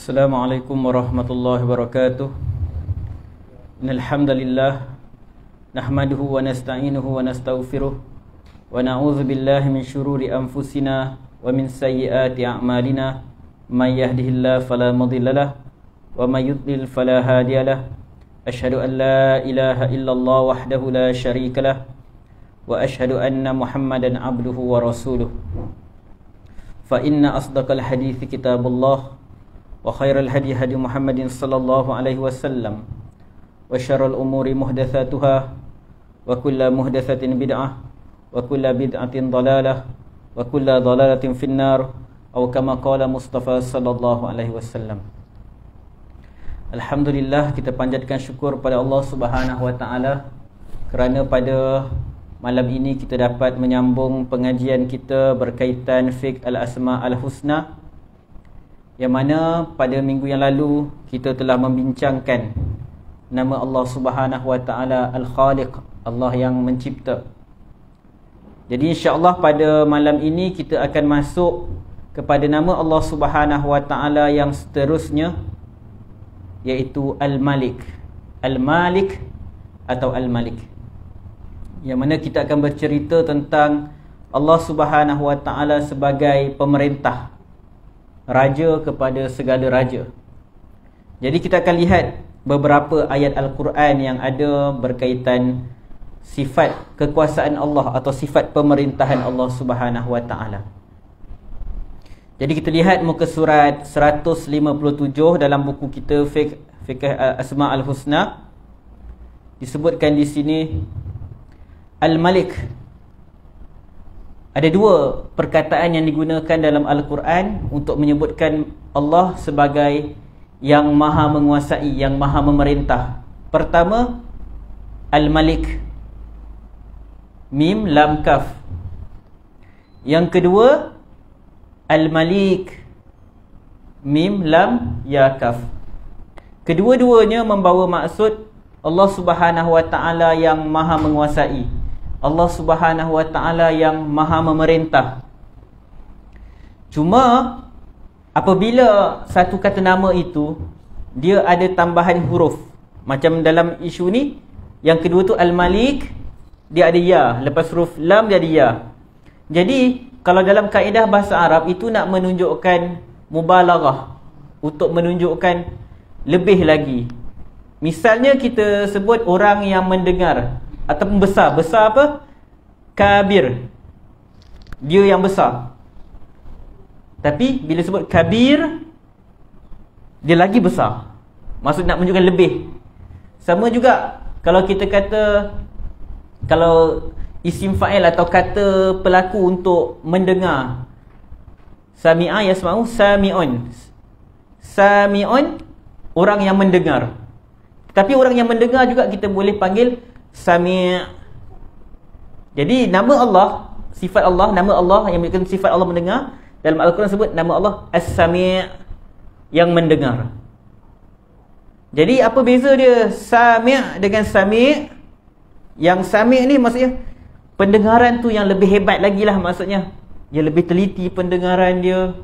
Assalamualaikum warahmatullahi wabarakatuh. Innal hamdalillah nahmaduhu wa nasta'inuhu wa nastaghfiruh wa na'udzu billahi min syururi anfusina wa min sayyiati a'malina. May yahdihillahu fala mudhillalah wa may yudlil fala hadiyalah. Asyhadu an la ilaha illallah wahdahu la syarikalah wa asyhadu anna Muhammadan abduhu wa rasuluh. Fa inna asdaqal hadithi kitabullah wa khairal hadi hadi Muhammadin sallallahu alaihi wasallam wa syarrul umuri muhdatsatuha wa kullu muhdatsatin bid'ah wa kullu bid'atin dalalah wa kullu dalalatin finnar atau kama qala Mustafa sallallahu alaihi wasallam. Alhamdulillah, kita panjatkan syukur pada Allah Subhanahu wa taala kerana pada malam ini kita dapat menyambung pengajian kita berkaitan fiqh al-asma al-husna, yang mana pada minggu yang lalu kita telah membincangkan nama Allah Subhanahu wa taala Al-Khaliq, Allah yang mencipta. Jadi insya-Allah pada malam ini kita akan masuk kepada nama Allah Subhanahu wa taala yang seterusnya, iaitu Al-Malik. Al-Malik atau Al-Malik, yang mana kita akan bercerita tentang Allah Subhanahu wa taala sebagai pemerintah, raja kepada segala raja. Jadi kita akan lihat beberapa ayat Al-Quran yang ada berkaitan sifat kekuasaan Allah atau sifat pemerintahan Allah Subhanahu wa taala. Jadi kita lihat muka surat 157 dalam buku kita Fiqh Asma Al-Husna. Disebutkan di sini Al-Malik. Ada dua perkataan yang digunakan dalam Al-Quran untuk menyebutkan Allah sebagai yang maha menguasai, yang maha memerintah. Pertama, Al-Malik, Mim Lam Kaf. Yang kedua, Al-Malik, Mim Lam Ya Kaf. Kedua-duanya membawa maksud Allah Subhanahu wa taala yang maha menguasai, Allah Subhanahu wa taala yang maha memerintah. Cuma apabila satu kata nama itu dia ada tambahan huruf, macam dalam isu ni, yang kedua tu Al-Malik, dia ada ya, lepas huruf lam dia ada ya. Jadi kalau dalam kaedah bahasa Arab itu nak menunjukkan mubalaghah, untuk menunjukkan lebih lagi. Misalnya kita sebut orang yang mendengar ataupun besar. Besar apa? Kabir. Dia yang besar. Tapi bila sebut kabir, dia lagi besar. Maksud nak menunjukkan lebih. Sama juga kalau kita kata, kalau isim fa'il atau kata pelaku untuk mendengar, sami'a yasma'u, sami'un. Sami'un, orang yang mendengar. Tapi orang yang mendengar juga kita boleh panggil Sami'. Jadi nama Allah, sifat Allah, nama Allah yang menunjukkan sifat Allah mendengar, dalam Al-Quran sebut nama Allah As-Sami', yang mendengar. Jadi apa beza dia Sami' dengan Sami'? Yang Sami' ni maksudnya pendengaran tu yang lebih hebat lagi lah, maksudnya dia lebih teliti pendengaran dia.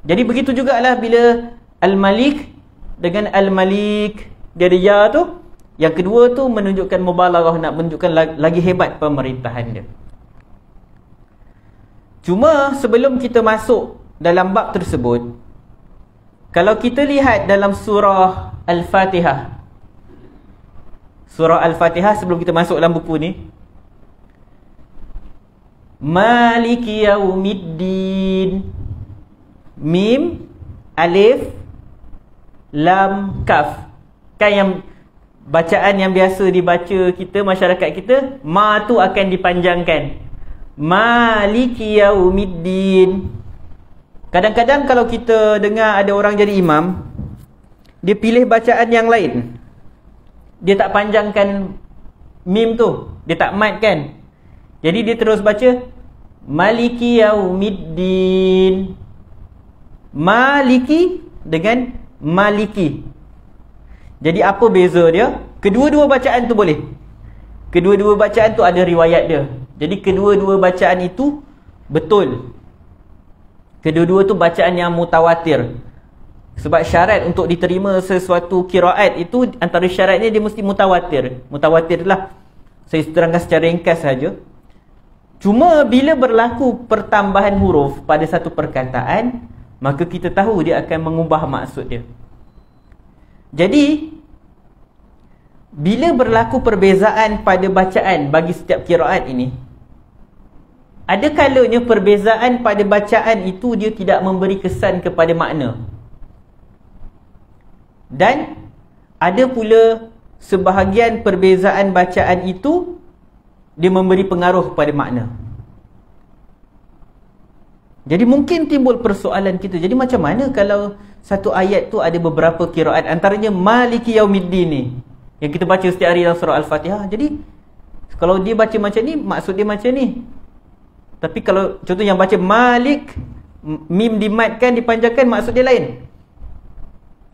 Jadi begitu jugalah bila Al-Malik dengan Al-Malik, dia ada ya tu. Yang kedua tu menunjukkan mubalaghah, nak menunjukkan lagi hebat pemerintahan dia. Cuma sebelum kita masuk dalam bab tersebut, kalau kita lihat dalam surah Al-Fatihah, surah Al-Fatihah, sebelum kita masuk dalam buku ni, Maliki Yaumiddin, Mim, Alif, Lam, Kaf. Kan yang bacaan yang biasa dibaca kita, masyarakat kita, ma tu akan dipanjangkan, Maliki Yaumiddin. Kadang-kadang kalau kita dengar ada orang jadi imam, dia pilih bacaan yang lain, dia tak panjangkan mim tu, dia tak matkan. Jadi dia terus baca Maliki Yaumiddin, Maliki dengan Maliki. Jadi apa beza dia? Kedua-dua bacaan tu boleh. Kedua-dua bacaan tu ada riwayat dia. Jadi kedua-dua bacaan itu betul. Kedua-dua tu bacaan yang mutawatir. Sebab syarat untuk diterima sesuatu qiraat itu, antara syaratnya dia mesti mutawatir. Mutawatir lah. Saya terangkan secara ringkas saja. Cuma bila berlaku pertambahan huruf pada satu perkataan, maka kita tahu dia akan mengubah maksud dia. Jadi bila berlaku perbezaan pada bacaan bagi setiap qiraat ini, ada kalanya perbezaan pada bacaan itu dia tidak memberi kesan kepada makna. Dan ada pula sebahagian perbezaan bacaan itu dia memberi pengaruh pada makna. Jadi mungkin timbul persoalan kita. Jadi macam mana kalau satu ayat tu ada beberapa qiraat, antaranya Maliki Yaumiddin ni yang kita baca setiap hari dalam surah Al-Fatihah. Jadi kalau dia baca macam ni, maksud dia macam ni. Tapi kalau contoh yang baca Malik, mim dimatkan, dipanjangkan, maksud dia lain.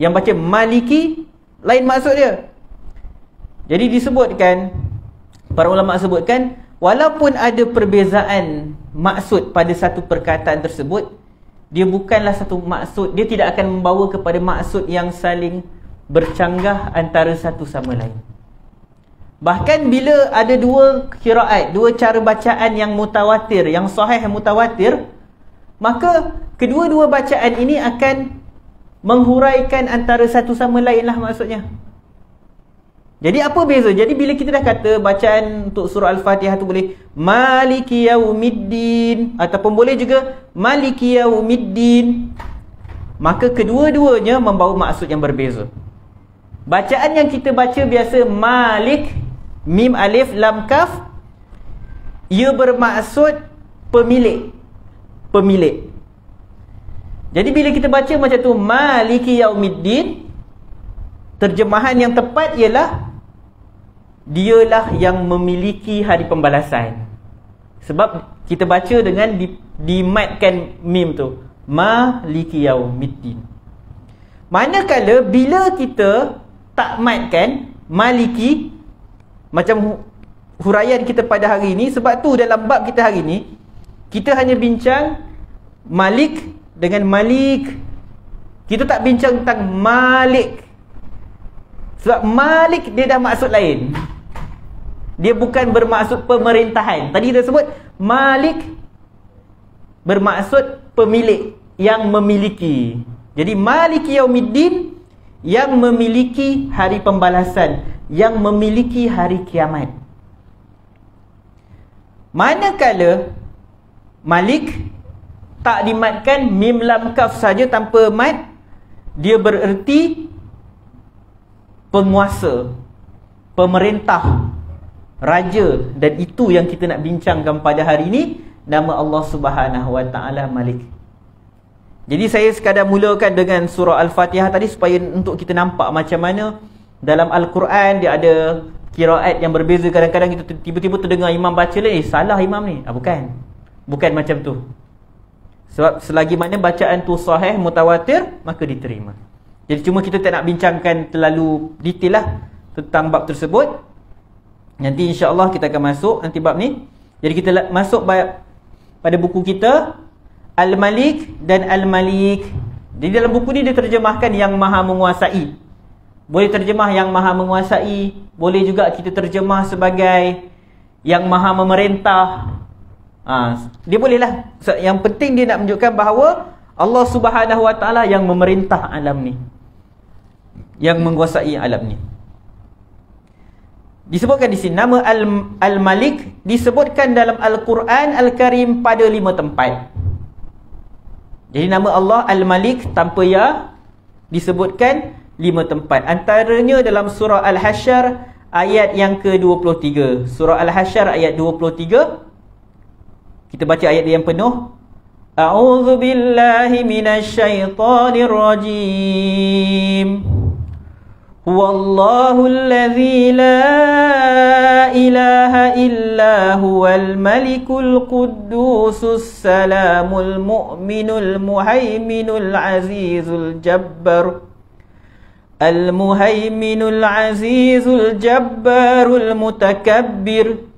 Yang baca Maliki, lain maksud dia. Jadi disebutkan, para ulama sebutkan, walaupun ada perbezaan maksud pada satu perkataan tersebut, dia bukanlah satu maksud, dia tidak akan membawa kepada maksud yang saling bercanggah antara satu sama lain. Bahkan bila ada dua qiraat, dua cara bacaan yang mutawatir, yang sahih mutawatir, maka kedua-dua bacaan ini akan menghuraikan antara satu sama lain lah maksudnya. Jadi apa beza? Jadi bila kita dah kata bacaan untuk surah Al-Fatihah tu boleh Maliki Yaumiddin, ataupun boleh juga Maliki Yaumiddin, maka kedua-duanya membawa maksud yang berbeza. Bacaan yang kita baca biasa Malik, mim alif lam kaf, ia bermaksud pemilik. Pemilik. Jadi bila kita baca macam tu Maliki Yaumiddin, terjemahan yang tepat ialah dialah yang memiliki hari pembalasan. Sebab kita baca dengan dimatkan mim tu, Maliki Yaumiddin. Manakala bila kita tak matkan Maliki, macam huraian kita pada hari ini, sebab tu dalam bab kita hari ini kita hanya bincang Malik dengan Malik. Kita tak bincang tentang Malik. Sebab Malik dia dah maksud lain. Dia bukan bermaksud pemerintahan. Tadi kita sebut Malik bermaksud pemilik, yang memiliki. Jadi Maliki Yaumiddin, yang memiliki hari pembalasan, yang memiliki hari kiamat. Manakala Malik tak dimatkan mim lam kaf saja tanpa mat, dia bererti penguasa, pemerintah, raja. Dan itu yang kita nak bincangkan pada hari ini. Nama Allah Subhanahu Wa Taala Malik. Jadi saya sekadar mulakan dengan surah Al-Fatihah tadi supaya untuk kita nampak macam mana dalam Al-Quran dia ada qiraat yang berbeza. Kadang-kadang kita tiba-tiba terdengar imam baca lain, salah imam ni. Bukan. Bukan macam tu. Sebab selagi mana bacaan tu sahih mutawatir, maka diterima. Jadi cuma kita tak nak bincangkan terlalu detail lah tentang bab tersebut. Nanti insya-Allah kita akan masuk nanti bab ni. Jadi kita masuk pada buku kita Al-Malik dan Al-Malik. Jadi dalam buku ni dia terjemahkan yang maha menguasai. Boleh terjemah yang maha menguasai, boleh juga kita terjemah sebagai yang maha memerintah. Dia bolehlah. Yang penting dia nak menunjukkan bahawa Allah Subhanahu Wa Taala yang memerintah alam ni, yang menguasai alam ni. Disebutkan di sini nama Al-Malik disebutkan dalam Al-Quran Al-Karim pada 5 tempat. Jadi nama Allah Al-Malik tanpa ya disebutkan 5 tempat. Antaranya dalam surah Al-Hasyr ayat yang ke-23. Surah Al-Hasyr ayat 23. Kita baca ayat dia yang penuh. A'udzu billahi minasyaitonir rajim. Huwallahu allazi la ilaha illa huwal malikul quddusus salamul mu'minul muhaiminul azizul jabbar. Al-muhaiminul azizul jabbarul mutakabbir.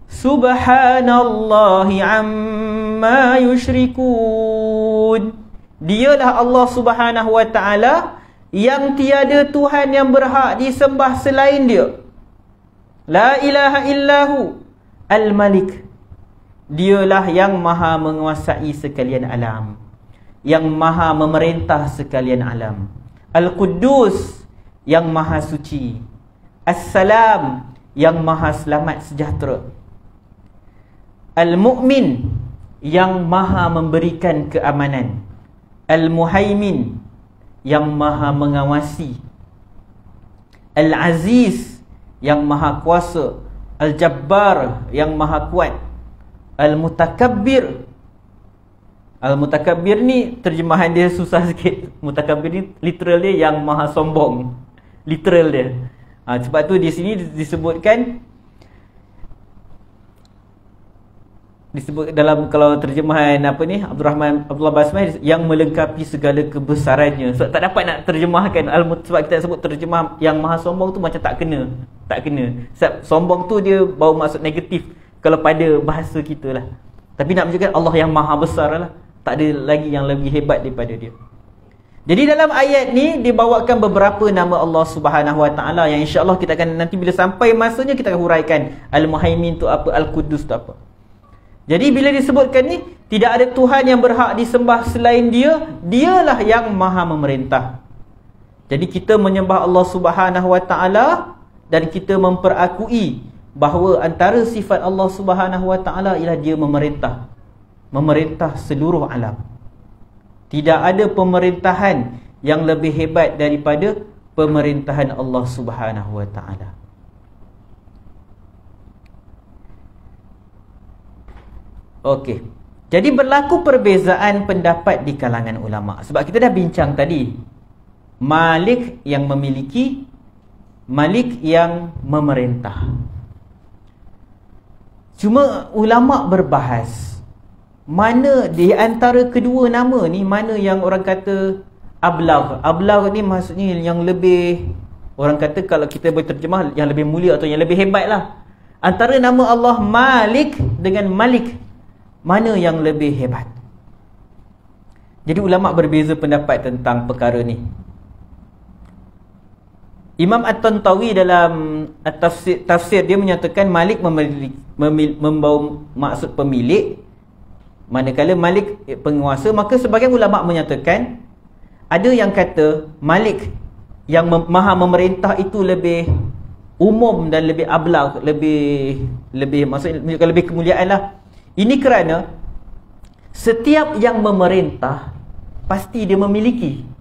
Subhanallahi amma yushrikun. Dialah Allah Subhanahu wa ta'ala yang tiada Tuhan yang berhak disembah selain Dia. La ilaha illahu al-Malik. Dialah yang maha menguasai sekalian alam, yang maha memerintah sekalian alam. Al-Quddus, yang maha suci. As-Salam, yang maha selamat sejahtera. Al-Mu'min, yang maha memberikan keamanan. Al-Muhaimin, yang maha mengawasi. Al-Aziz, yang maha kuasa. Al-Jabbar, yang maha kuat. Al-Mutakabbir. Al-Mutakabbir ni terjemahan dia susah sikit. Mutakabbir ni literal dia yang maha sombong. Literal dia. Sebab tu di sini disebut dalam, kalau terjemahan Abdullah Basmah, yang melengkapi segala kebesarannya. Sebab tak dapat nak terjemahkan sebab kita sebut terjemah yang maha sombong tu macam tak kena. Sebab sombong tu dia bawa maksud negatif kalau pada bahasa kita lah. Tapi nak menunjukkan Allah yang maha besar lah. Tak ada lagi yang lebih hebat daripada dia. Jadi dalam ayat ni dibawakan beberapa nama Allah Subhanahu wa ta'ala yang insya-Allah kita akan nanti bila sampai masanya kita akan huraikan. Al-Muhaimin tu apa, Al-Quddus tu apa. Jadi bila disebutkan ni, tidak ada Tuhan yang berhak disembah selain Dia. Dialah yang maha memerintah. Jadi kita menyembah Allah Subhanahu wa ta'ala dan kita memperakui bahawa antara sifat Allah Subhanahu wa ta'ala ialah Dia memerintah. Memerintah seluruh alam. Tidak ada pemerintahan yang lebih hebat daripada pemerintahan Allah Subhanahu wa ta'ala. Okey. Jadi berlaku perbezaan pendapat di kalangan ulama. Sebab kita dah bincang tadi. Malik yang memiliki, Malik yang memerintah. Cuma ulama berbahas mana di antara kedua nama ni, mana yang orang kata ablagh. Ablagh ni maksudnya yang lebih, orang kata kalau kita boleh terjemah, yang lebih mulia atau yang lebih hebat lah. Antara nama Allah Malik dengan Malik, mana yang lebih hebat? Jadi ulama berbeza pendapat tentang perkara ni. Imam At-Tantawi dalam tafsir dia menyatakan Malik membawa maksud pemilik, manakala Malik penguasa. Maka sebagian ulama menyatakan ada yang kata Malik yang maha memerintah itu lebih umum dan lebih ablagh, lebih maksudnya menunjukkan lebih kemuliaan lah. Ini kerana setiap yang memerintah pasti dia memiliki.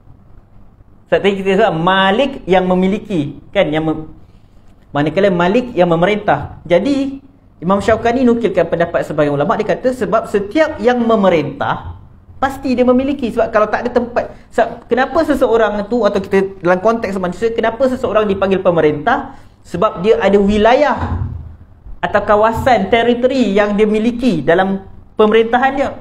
Tadi kita sebut Malik yang memiliki, kan, manakala Malik yang memerintah. Jadi Imam Syaukani nukilkan pendapat sebagian ulama, dia kata sebab setiap yang memerintah pasti dia memiliki. Sebab kalau tak ada tempat, kenapa seseorang tu, atau kita dalam konteks manusia, kenapa seseorang dipanggil pemerintah? Sebab dia ada wilayah atau kawasan, teritori yang dia miliki dalam pemerintahan dia.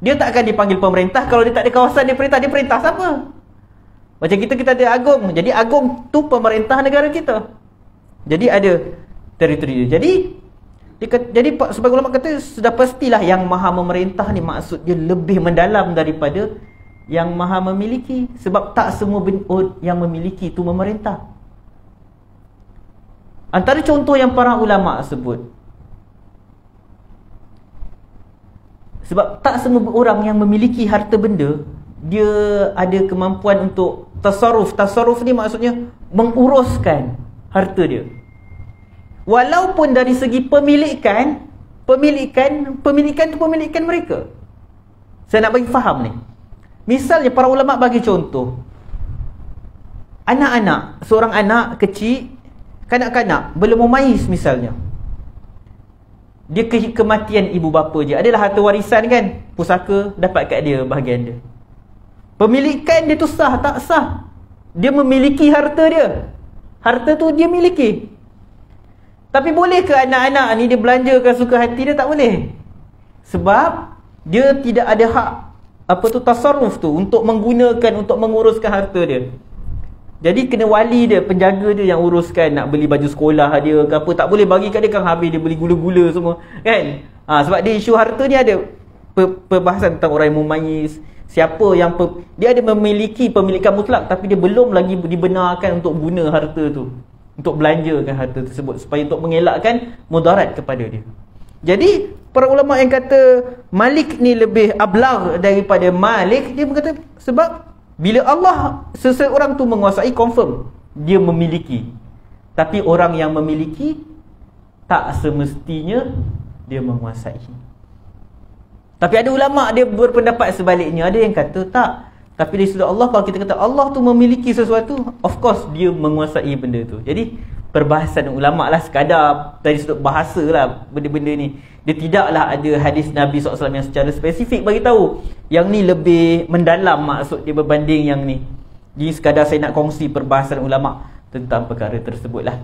Dia tak akan dipanggil pemerintah kalau dia tak ada kawasan dia perintah. Dia perintah siapa? Macam kita ada agung. Jadi agung tu pemerintah negara kita. Jadi ada teritori dia. Jadi sebagai ulama kata sudah pastilah yang maha memerintah ni maksud dia lebih mendalam daripada yang maha memiliki. Sebab tak semua yang memiliki tu memerintah. Antara contoh yang para ulama sebut, sebab tak semua orang yang memiliki harta benda dia ada kemampuan untuk tasarruf. Tasarruf ni maksudnya menguruskan harta dia. Walaupun dari segi pemilikan tu pemilikan mereka. Saya nak bagi faham ni. Misalnya para ulama bagi contoh, anak-anak, seorang anak kecil, kanak-kanak belum memayis misalnya, dia kematian ibu bapa je, adalah harta warisan kan, pusaka dapat kat dia bahagian dia. Pemilikan dia tu sah tak sah? Dia memiliki harta dia. Harta tu dia miliki. Tapi boleh ke anak-anak ni dia belanjakan suka hati dia? Tak boleh. Sebab dia tidak ada hak tasarruf tu untuk menggunakan, untuk menguruskan harta dia. Jadi kena wali dia, penjaga dia yang uruskan, nak beli baju sekolah dia ke apa. Tak boleh bagi kat dia kan habis dia beli gula-gula semua kan. Sebab dia isu harta ni ada perbahasan tentang orang yang memayis. Siapa yang dia ada memiliki pemilikan mutlak, tapi dia belum lagi dibenarkan untuk guna harta tu, untuk belanjakan harta tersebut, supaya untuk mengelakkan mudarat kepada dia. Jadi para ulama yang kata Malik ni lebih ablagh daripada Malik, dia berkata sebab bila Allah, seseorang tu menguasai, confirm dia memiliki. Tapi orang yang memiliki tak semestinya dia menguasai. Tapi ada ulama dia berpendapat sebaliknya. Ada yang kata tak. Tapi dari sudut Allah, kalau kita kata Allah tu memiliki sesuatu, of course dia menguasai benda tu. Jadi perbahasan ulama lah, sekadar dari sudut bahasa lah benda-benda ni. Dia tidaklah ada hadis Nabi SAW yang secara spesifik bagi tahu yang ni lebih mendalam maksud dia berbanding yang ni. Jadi sekadar saya nak kongsi perbahasan ulama tentang perkara tersebut lah.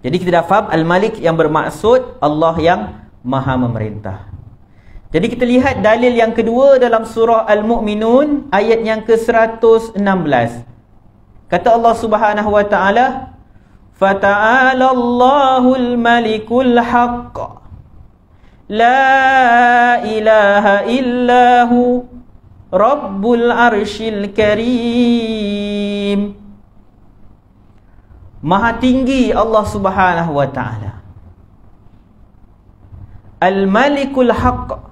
Jadi kita dah faham Al-Malik yang bermaksud Allah yang Maha Memerintah. Jadi kita lihat dalil yang kedua dalam surah Al-Mu'minun ayat yang ke-116. Kata Allah Subhanahu wa taala, "Fata'ala Allahul Malikul Haqq, la ilaha illahu Rabbul Arshil Karim." Maha tinggi Allah Subhanahu wa taala. Al-Malikul Haqq,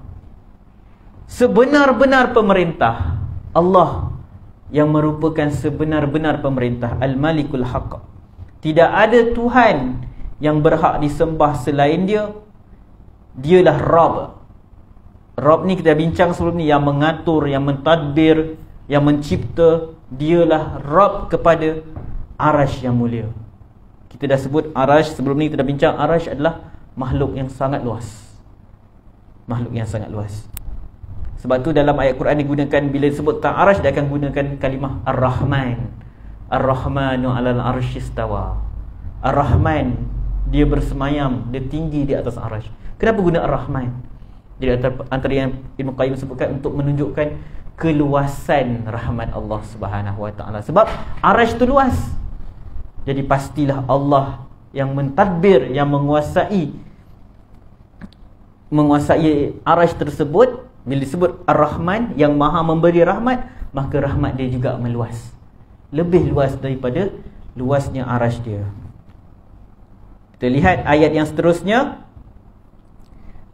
sebenar-benar pemerintah. Allah yang merupakan sebenar-benar pemerintah. Al-Malikul Haqq. Tidak ada Tuhan yang berhak disembah selain dia. Dialah Rabb. Rabb ni kita bincang sebelum ni, yang mengatur, yang mentadbir, yang mencipta. Dialah Rabb kepada Arash yang mulia. Kita dah sebut Arash sebelum ni, kita dah bincang Arash adalah makhluk yang sangat luas. Makhluk yang sangat luas. Sebab tu dalam ayat Quran digunakan, bila disebut tentang Arash, dia akan gunakan kalimah Ar-Rahman. Ar-Rahmanu 'alal arsy istawa. Ar-Rahman, dia bersemayam, dia tinggi di atas Arash. Kenapa guna Ar-Rahman? Jadi antara yang Ibn Qayyim sebutkan untuk menunjukkan keluasan rahmat Allah Subhanahu wa taala. Sebab Arash tu luas. Jadi pastilah Allah yang mentadbir, yang menguasai Arash tersebut. Bila disebut Ar-Rahman, yang Maha memberi rahmat, maka rahmat dia juga meluas, lebih luas daripada luasnya Arash dia. Kita lihat ayat yang seterusnya.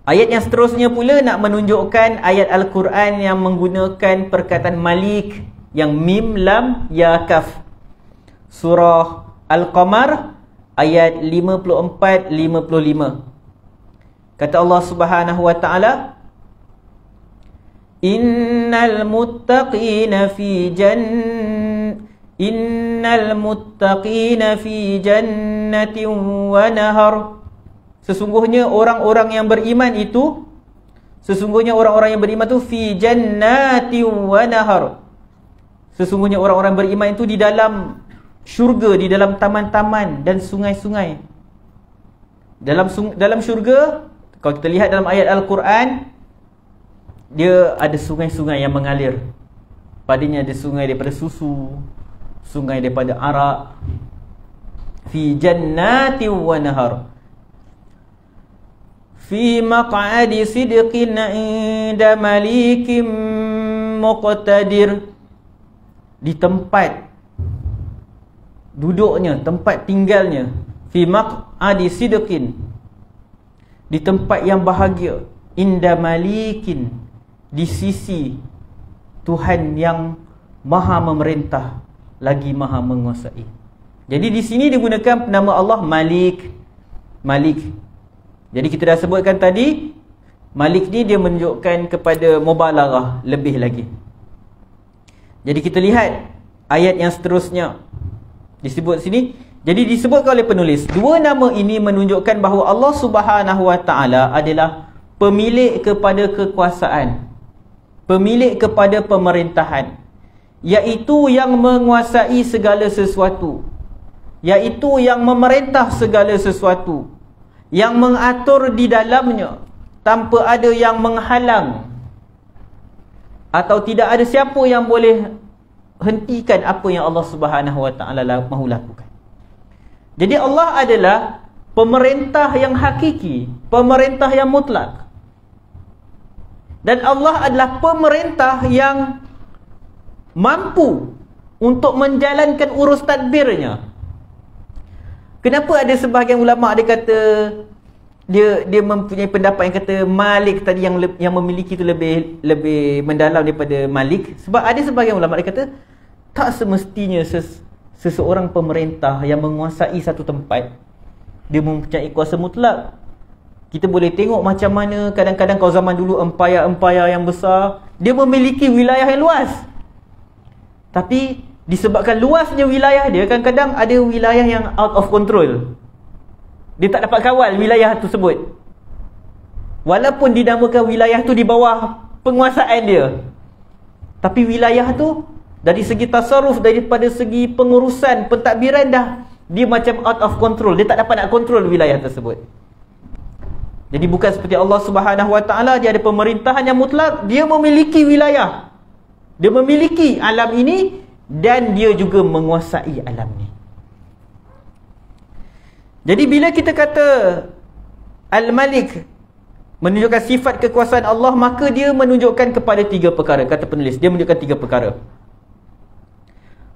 Ayat yang seterusnya pula nak menunjukkan ayat Al-Quran yang menggunakan perkataan Malik, yang Mim, Lam, Ya, Kaf. Surah Al-Qamar ayat 54-55. Kata Allah Subhanahu wa taala, Innal muttaqina fi jannatin wa nahar. Sesungguhnya orang-orang yang beriman itu, fi jannatin wa nahar. Sesungguhnya orang-orang beriman itu di dalam syurga, di dalam taman-taman dan sungai-sungai. Dalam syurga, kalau kita lihat dalam ayat Al-Quran, dia ada sungai-sungai yang mengalir. Padanya ada sungai daripada susu, sungai daripada arak. Fi jannatin wa nahar. Fi maq'adi sidqin 'inda malikim muqtadir. Di tempat duduknya, tempat tinggalnya. Fi maq'adi sidqin, di tempat yang bahagia. Inda malikin, di sisi Tuhan yang Maha Memerintah lagi Maha Menguasai. Jadi di sini digunakan nama Allah Malik. Malik. Jadi kita dah sebutkan tadi, Malik ni dia menunjukkan kepada mubalaghah lebih lagi. Jadi kita lihat ayat yang seterusnya. Disebut sini, jadi disebutkan oleh penulis, dua nama ini menunjukkan bahawa Allah Subhanahu wa taala adalah pemilik kepada kekuasaan, pemilik kepada pemerintahan, iaitu yang menguasai segala sesuatu, iaitu yang memerintah segala sesuatu, yang mengatur di dalamnya tanpa ada yang menghalang, atau tidak ada siapa yang boleh hentikan apa yang Allah Subhanahu wa taala mahu lakukan. Jadi Allah adalah pemerintah yang hakiki, pemerintah yang mutlak, Dan Allah adalah pemerintah yang mampu untuk menjalankan urus tadbirnya. Kenapa ada sebahagian ulama' dia kata dia mempunyai pendapat yang kata Malik tadi yang memiliki itu lebih mendalam daripada Malik? Sebab ada sebahagian ulama' dia kata tak semestinya seseorang pemerintah yang menguasai satu tempat dia mempunyai kuasa mutlak. Kita boleh tengok macam mana kadang-kadang kalau zaman dulu empayar-empayar yang besar, dia memiliki wilayah yang luas. Tapi disebabkan luasnya wilayah dia, kadang-kadang ada wilayah yang out of control. Dia tak dapat kawal wilayah tersebut. Walaupun dinamakan wilayah tu di bawah penguasaan dia, tapi wilayah tu dari segi tasarruf, daripada segi pengurusan, pentadbiran dah dia macam out of control. Dia tak dapat nak kontrol wilayah tersebut. Jadi bukan seperti Allah Subhanahu Wa Taala, dia ada pemerintahan yang mutlak, dia memiliki wilayah, dia memiliki alam ini, dan dia juga menguasai alam ni. Jadi bila kita kata Al-Malik menunjukkan sifat kekuasaan Allah, maka dia menunjukkan kepada 3 perkara. Kata penulis, dia menunjukkan 3 perkara.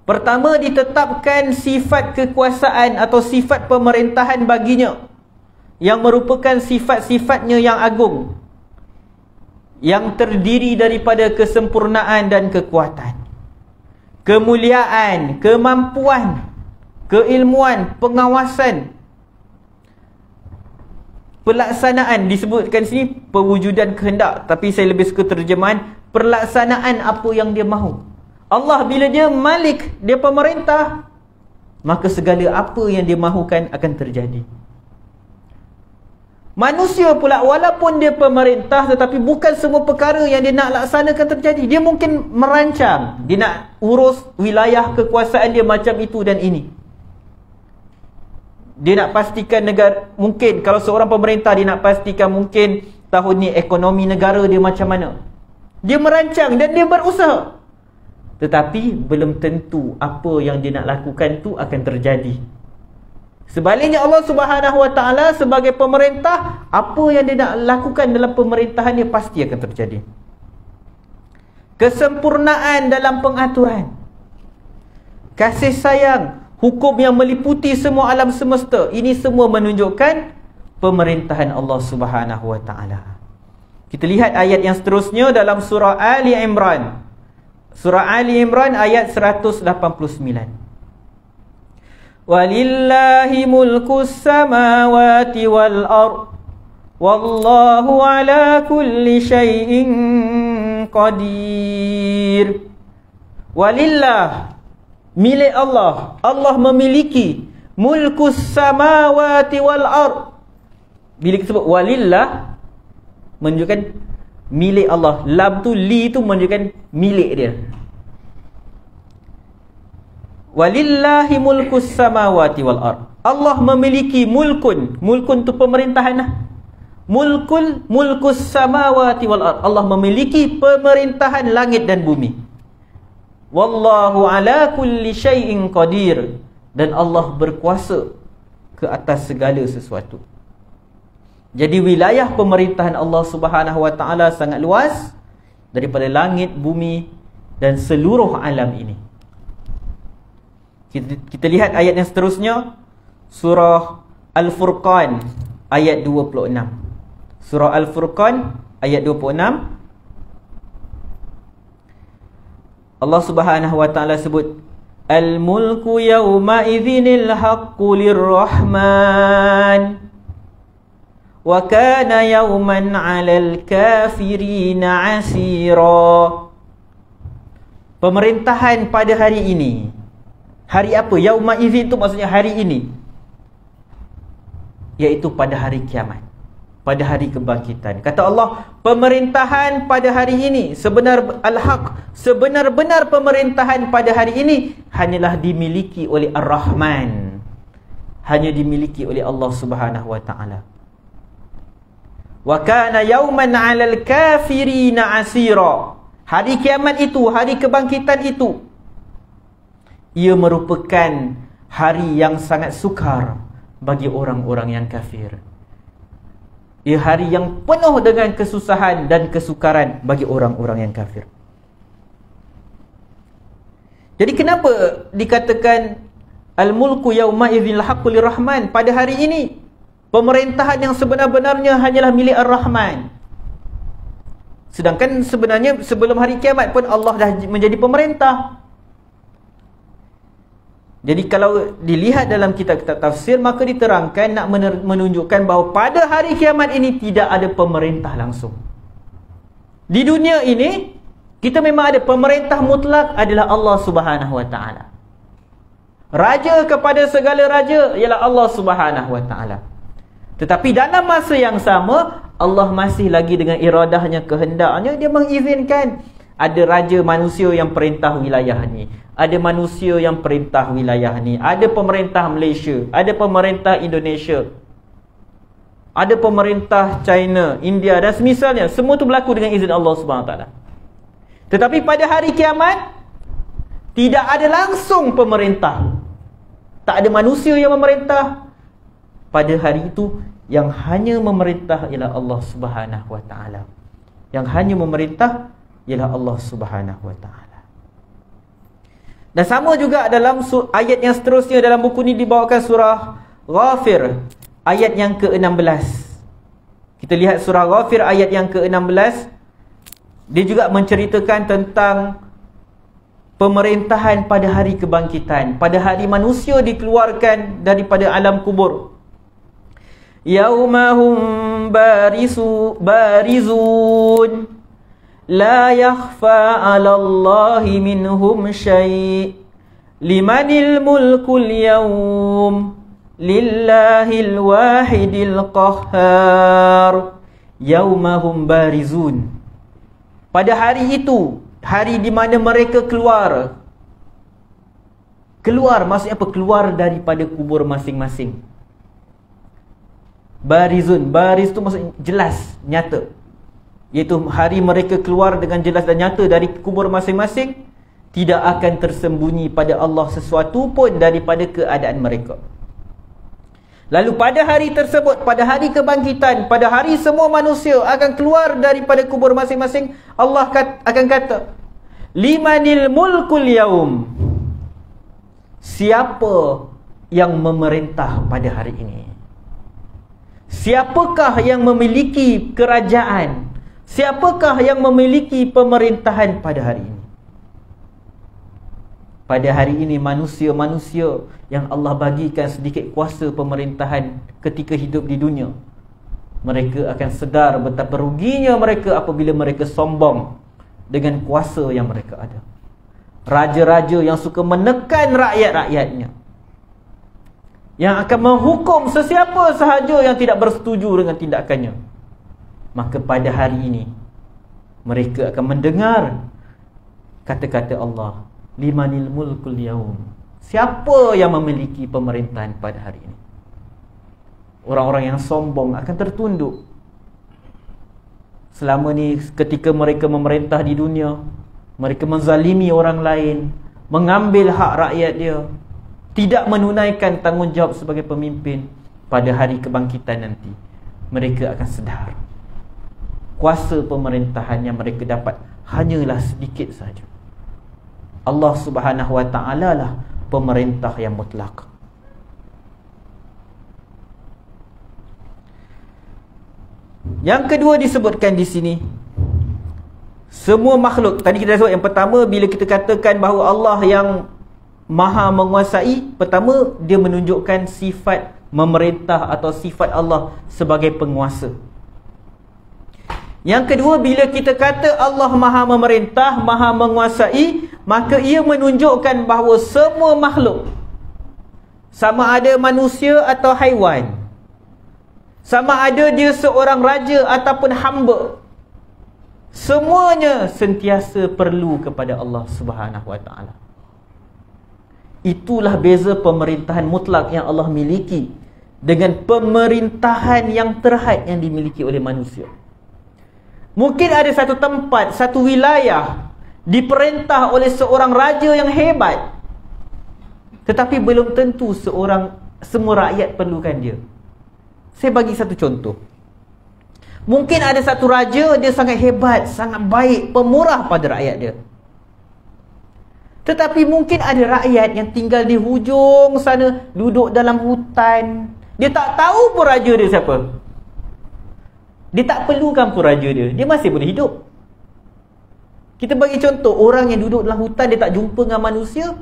Pertama, ditetapkan sifat kekuasaan atau sifat pemerintahan baginya, yang merupakan sifat-sifatnya yang agung, yang terdiri daripada kesempurnaan dan kekuatan, kemuliaan, kemampuan, keilmuan, pengawasan, pelaksanaan. Disebutkan sini pewujudan kehendak, tapi saya lebih suka terjemahan pelaksanaan apa yang dia mahu. Allah bila dia Malik, dia pemerintah, maka segala apa yang dia mahukan akan terjadi. Manusia pula, walaupun dia pemerintah, tetapi bukan semua perkara yang dia nak laksanakan terjadi. Dia mungkin merancang, dia nak urus wilayah kekuasaan dia macam itu dan ini. Dia nak pastikan negara, mungkin kalau seorang pemerintah, dia nak pastikan mungkin tahun ni ekonomi negara dia macam mana. Dia merancang dan dia berusaha, tetapi belum tentu apa yang dia nak lakukan tu akan terjadi. Sebaliknya Allah Subhanahu Wa Taala sebagai pemerintah, apa yang dia nak lakukan dalam pemerintahan dia pasti akan terjadi. Kesempurnaan dalam pengaturan, kasih sayang, hukum yang meliputi semua alam semesta, ini semua menunjukkan pemerintahan Allah Subhanahu Wa Taala. Kita lihat ayat yang seterusnya dalam surah Ali Imran. Surah Ali Imran ayat 189. Walillahi mulkus samawati wal ard wallahu ala kulli syai'in qadir. Walillah, milik Allah. Allah memiliki mulkus samawati wal ard. Bila kita sebut walillah, menunjukkan milik Allah. Lam tu, li tu menunjukkan milik dia. Walillahi mulkus samawati wal ard. Allah memiliki mulkun. Mulkun tu pemerintahan lah. Mulkus samawati wal ard. Allah memiliki pemerintahan langit dan bumi. Wallahu ala kulli syai'in qadir. Dan Allah berkuasa ke atas segala sesuatu. Jadi wilayah pemerintahan Allah Subhanahu Wa Taala sangat luas, daripada langit, bumi dan seluruh alam ini. Kita lihat ayat yang seterusnya, surah Al-Furqan ayat 26. Surah Al-Furqan ayat 26. Allah Subhanahu Wa Taala sebut, Al-mulku yawma idhinil haqqu lirrahman wa kana yawman 'alal kafirina 'asira. Pemerintahan pada hari ini. Hari apa? Yauma idzin tu maksudnya hari ini, iaitu pada hari kiamat, pada hari kebangkitan. Kata Allah, pemerintahan pada hari ini, sebenar-benar pemerintahan pada hari ini hanyalah dimiliki oleh Ar-Rahman, hanya dimiliki oleh Allah Subhanahu Wa Taala. Wa kana yauman 'alal kafirina 'asira. Hari kiamat itu, hari kebangkitan itu, ia merupakan hari yang sangat sukar bagi orang-orang yang kafir. Ia hari yang penuh dengan kesusahan dan kesukaran bagi orang-orang yang kafir. Jadi kenapa dikatakan al-mulku yauma idzil haqqu lirrahman? Pada hari ini pemerintahan yang sebenar-benarnya hanyalah milik Ar-Rahman. Sedangkan sebenarnya sebelum hari kiamat pun Allah dah menjadi pemerintah. Jadi kalau dilihat dalam kitab-kitab tafsir, maka diterangkan nak menunjukkan bahawa pada hari kiamat ini tidak ada pemerintah langsung. Di dunia ini kita memang ada pemerintah mutlak adalah Allah Subhanahu Wa Taala. Raja kepada segala raja ialah Allah Subhanahu Wa Taala. Tetapi dalam masa yang sama, Allah masih lagi dengan iradahnya, kehendaknya, dia mengizinkan ada raja manusia yang perintah wilayah ni, ada manusia yang perintah wilayah ni, ada pemerintah Malaysia, ada pemerintah Indonesia, ada pemerintah China, India dan semisalnya. Semua tu berlaku dengan izin Allah Subhanahu Wa Taala. Tetapi pada hari kiamat tidak ada langsung pemerintah. Tak ada manusia yang memerintah. Pada hari itu yang hanya memerintah ialah Allah Subhanahu Wa Taala. Yang hanya memerintah ialah Allah Subhanahu Wa Taala. Dan sama juga dalam ayat yang seterusnya dalam buku ni dibawakan surah Ghafir ayat yang ke-16. Kita lihat surah Ghafir ayat yang ke-16. Dia juga menceritakan tentang pemerintahan pada hari kebangkitan, pada hari manusia dikeluarkan daripada alam kubur. Yaumahum barizun la yakhfa 'ala Allahi minhum syai' limanil mulkul yawm lillahil wahidil qahhar. Yaumahum barizun. Pada hari itu, hari di mana mereka keluar. Keluar maksudnya apa? Keluar daripada kubur masing-masing. Barizun, bariz tu maksudnya jelas, nyata. Iaitu hari mereka keluar dengan jelas dan nyata dari kubur masing-masing. Tidak akan tersembunyi pada Allah sesuatu pun daripada keadaan mereka. Lalu pada hari tersebut, pada hari kebangkitan, pada hari semua manusia akan keluar daripada kubur masing-masing, Allah akan kata, limanil mulkul yaum. Siapa yang memerintah pada hari ini? Siapakah yang memiliki kerajaan? Siapakah yang memiliki pemerintahan pada hari ini? Pada hari ini manusia-manusia yang Allah bagikan sedikit kuasa pemerintahan ketika hidup di dunia, mereka akan sedar betapa ruginya mereka apabila mereka sombong dengan kuasa yang mereka ada. Raja-raja yang suka menekan rakyat-rakyatnya, yang akan menghukum sesiapa sahaja yang tidak bersetuju dengan tindakannya, maka pada hari ini mereka akan mendengar kata-kata Allah, limanil mulkul yaum. Siapa yang memiliki pemerintahan pada hari ini? Orang-orang yang sombong akan tertunduk. Selama ni ketika mereka memerintah di dunia, mereka menzalimi orang lain, mengambil hak rakyat dia, tidak menunaikan tanggungjawab sebagai pemimpin. Pada hari kebangkitan nanti mereka akan sedar kuasa pemerintahan yang mereka dapat hanyalah sedikit saja. Allah Subhanahu Wa Taala lah pemerintah yang mutlak. Yang kedua disebutkan di sini, semua makhluk. Tadi kita sebut yang pertama, bila kita katakan bahawa Allah yang maha menguasai, pertama dia menunjukkan sifat memerintah atau sifat Allah sebagai penguasa. Yang kedua, bila kita kata Allah maha memerintah, maha menguasai, maka ia menunjukkan bahawa semua makhluk, sama ada manusia atau haiwan, sama ada dia seorang raja ataupun hamba, semuanya sentiasa perlu kepada Allah Subhanahu Wa Taala. Itulah beza pemerintahan mutlak yang Allah miliki dengan pemerintahan yang terhad yang dimiliki oleh manusia. Mungkin ada satu tempat, satu wilayah diperintah oleh seorang raja yang hebat, tetapi belum tentu semua rakyat perlukan dia. Saya bagi satu contoh. Mungkin ada satu raja, dia sangat hebat, sangat baik, pemurah pada rakyat dia. Tetapi mungkin ada rakyat yang tinggal di hujung sana, duduk dalam hutan. Dia tak tahu pun raja dia siapa. Dia tak perlukan pun raja dia. Dia masih boleh hidup. Kita bagi contoh, orang yang duduk dalam hutan, dia tak jumpa dengan manusia.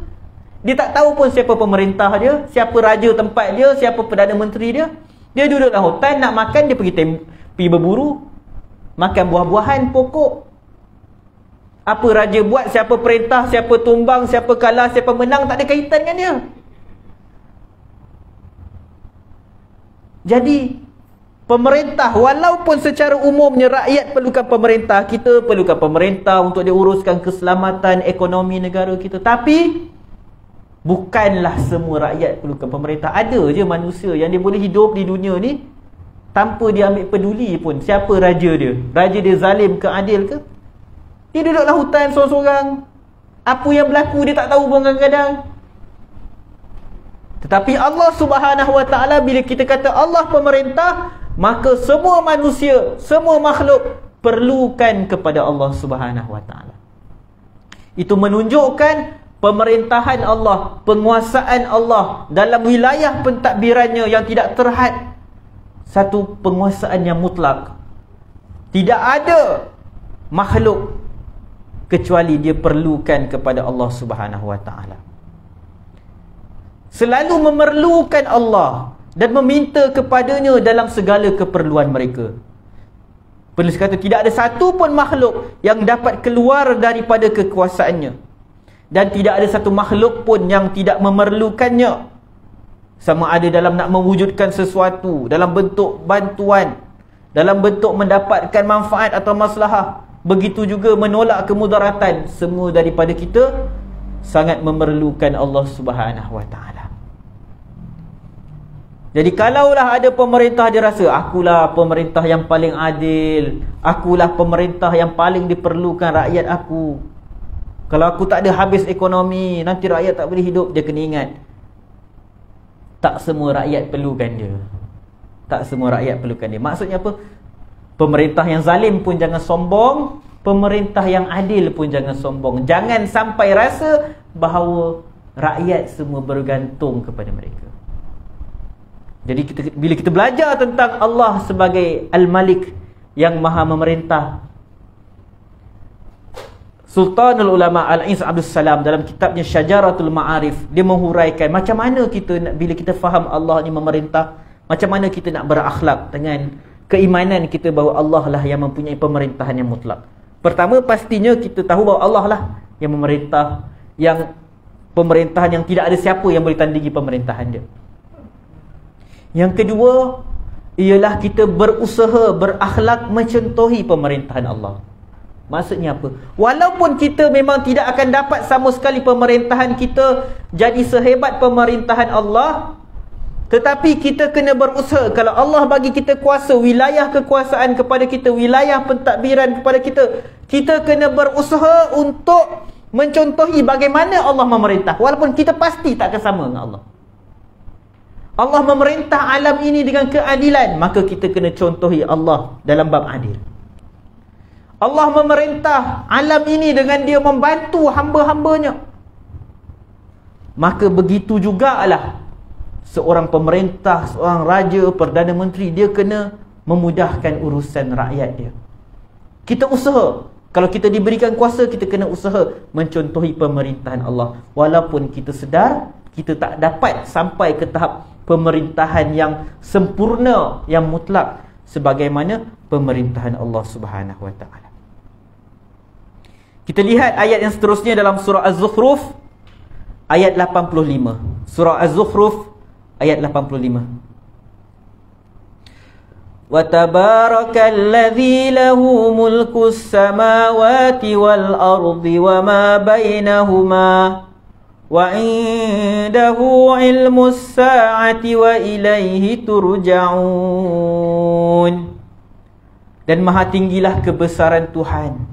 Dia tak tahu pun siapa pemerintah dia, siapa raja tempat dia, siapa Perdana Menteri dia. Dia duduk dalam hutan, nak makan, dia pergi berburu, makan buah-buahan, pokok. Apa raja buat, siapa perintah, siapa tumbang, siapa kalah, siapa menang, tak ada kaitan dengan dia. Jadi pemerintah, walaupun secara umumnya rakyat perlukan pemerintah, kita perlukan pemerintah untuk diuruskan keselamatan ekonomi negara kita, tapi bukanlah semua rakyat perlukan pemerintah. Ada je manusia yang dia boleh hidup di dunia ni tanpa dia ambil peduli pun siapa raja dia. Raja dia zalim ke adil ke? Dia duduk dalam hutan seorang-seorang. Apa yang berlaku dia tak tahu pun kadang-kadang. Tetapi Allah Subhanahu Wa Taala, bila kita kata Allah pemerintah, maka semua manusia, semua makhluk perlukan kepada Allah Subhanahu Wa Taala. Itu menunjukkan pemerintahan Allah, penguasaan Allah dalam wilayah pentadbirannya yang tidak terhad, satu penguasaan yang mutlak. Tidak ada makhluk kecuali dia perlukan kepada Allah Subhanahu Wa Taala. Selalu memerlukan Allah dan meminta kepadanya dalam segala keperluan mereka. Penulis kata tidak ada satu pun makhluk yang dapat keluar daripada kekuasaannya, dan tidak ada satu makhluk pun yang tidak memerlukannya, sama ada dalam nak mewujudkan sesuatu, dalam bentuk bantuan, dalam bentuk mendapatkan manfaat atau maslahah, begitu juga menolak kemudaratan. Semua daripada kita sangat memerlukan Allah Subhanahu Wa Taala. Jadi kalaulah ada pemerintah dia rasa, akulah pemerintah yang paling adil, akulah pemerintah yang paling diperlukan rakyat aku, kalau aku tak ada habis ekonomi, nanti rakyat tak boleh hidup, dia kena ingat, tak semua rakyat perlukan dia. Tak semua rakyat perlukan dia. Maksudnya apa? Pemerintah yang zalim pun jangan sombong, pemerintah yang adil pun jangan sombong. Jangan sampai rasa bahawa rakyat semua bergantung kepada mereka. Jadi bila kita belajar tentang Allah sebagai Al-Malik yang maha memerintah, Sultanul Ulama Al-Ins Abdul Salam dalam kitabnya Syajaratul Ma'arif, dia menghuraikan macam mana kita bila kita faham Allah ni memerintah, macam mana kita nak berakhlak dengan keimanan kita bahawa Allah lah yang mempunyai pemerintahan yang mutlak. Pertama, pastinya kita tahu bahawa Allah lah yang memerintah, yang pemerintahan yang tidak ada siapa yang boleh tandingi pemerintahan dia. Yang kedua, ialah kita berusaha berakhlak mencontohi pemerintahan Allah. Maksudnya apa? Walaupun kita memang tidak akan dapat sama sekali pemerintahan kita jadi sehebat pemerintahan Allah, tetapi kita kena berusaha. Kalau Allah bagi kita kuasa, wilayah kekuasaan kepada kita, wilayah pentadbiran kepada kita, kita kena berusaha untuk mencontohi bagaimana Allah memerintah. Walaupun kita pasti tak akan sama dengan Allah. Allah memerintah alam ini dengan keadilan, maka kita kena contohi Allah dalam bab adil. Allah memerintah alam ini dengan dia membantu hamba-hambanya, maka begitu jugalah seorang pemerintah, seorang raja, Perdana Menteri, dia kena memudahkan urusan rakyat dia. Kita usaha. Kalau kita diberikan kuasa, kita kena usaha mencontohi pemerintahan Allah. Walaupun kita sedar kita tak dapat sampai ke tahap pemerintahan yang sempurna, yang mutlak sebagaimana pemerintahan Allah Subhanahu Wa Taala. Kita lihat ayat yang seterusnya dalam surah Az-Zukhruf ayat 85. Surah Az-Zukhruf ayat 85. Wa tabarakalladzi lahu mulkus samawati wal ardi wa ma bainahuma wa indahu ilmus sa'ati wa ilaihi turja'un. Dan maha tinggilah kebesaran Tuhan.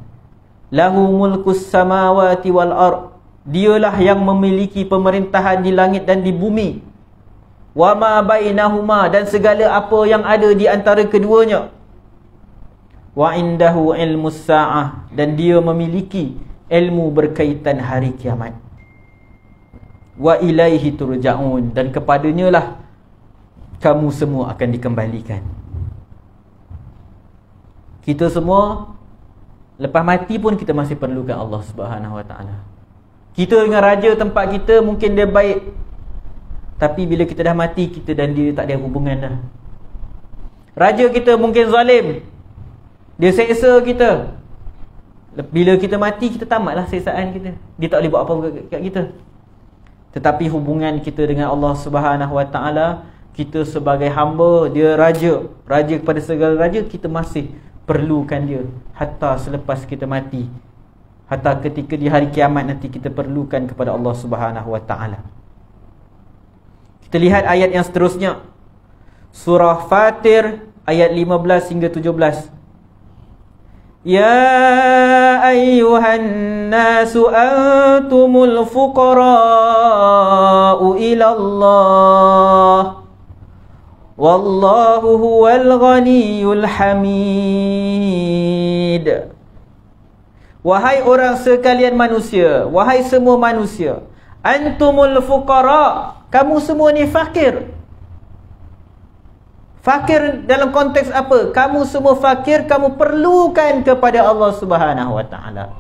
Lahu mulkus samawati wal ard. Dialah yang memiliki pemerintahan di langit dan di bumi. Wa ma bainahuma, dan segala apa yang ada di antara keduanya. wa indahu ilmus sa'ah, dan dia memiliki ilmu berkaitan hari kiamat. Wa ilaihi turja'un, dan kepadanya lah kamu semua akan dikembalikan. Kita semua lepas mati pun kita masih perlukan Allah Subhanahu Wa Taala. Kita dengan raja tempat kita mungkin dia baik, tapi bila kita dah mati, kita dan dia tak ada hubungan dah. Raja kita mungkin zalim, dia seksa kita. Bila kita mati, kita tamatlah seksaan kita. Dia tak boleh buat apa-apa kat kita. Tetapi hubungan kita dengan Allah Subhanahu Wa Taala, kita sebagai hamba, dia raja, raja kepada segala raja, kita masih perlukan dia hatta selepas kita mati, hatta ketika di hari kiamat nanti kita perlukan kepada Allah Subhanahu Wa Taala. Kita lihat ayat yang seterusnya, surah Fatir ayat 15 hingga 17. Ya ayyuhan nasu antumul fuqara'u ila Allah wallahu huwal ghaniyul hamid. Wahai orang sekalian manusia, wahai semua manusia, antumul fuqara, kamu semua ni fakir. Fakir dalam konteks apa? Kamu semua fakir, kamu perlukan kepada Allah Subhanahu Wa Taala.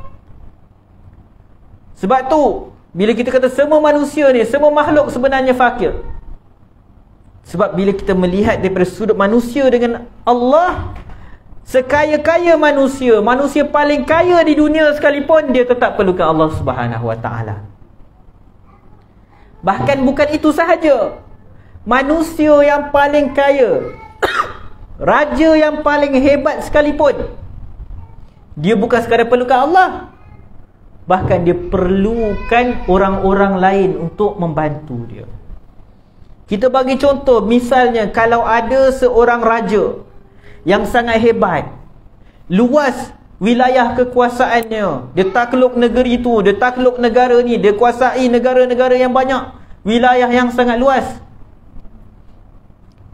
Sebab tu bila kita kata semua manusia ni, semua makhluk sebenarnya fakir. Sebab bila kita melihat daripada sudut manusia dengan Allah, sekaya-kaya manusia, manusia paling kaya di dunia sekalipun, dia tetap perlukan Allah Subhanahu Wa Taala. Bahkan bukan itu sahaja, manusia yang paling kaya, raja yang paling hebat sekalipun, dia bukan sekadar perlukan Allah, bahkan dia perlukan orang-orang lain untuk membantu dia. Kita bagi contoh, misalnya kalau ada seorang raja yang sangat hebat, luas wilayah kekuasaannya, dia takluk negeri itu, dia takluk negara ni, dia kuasai negara-negara yang banyak, wilayah yang sangat luas,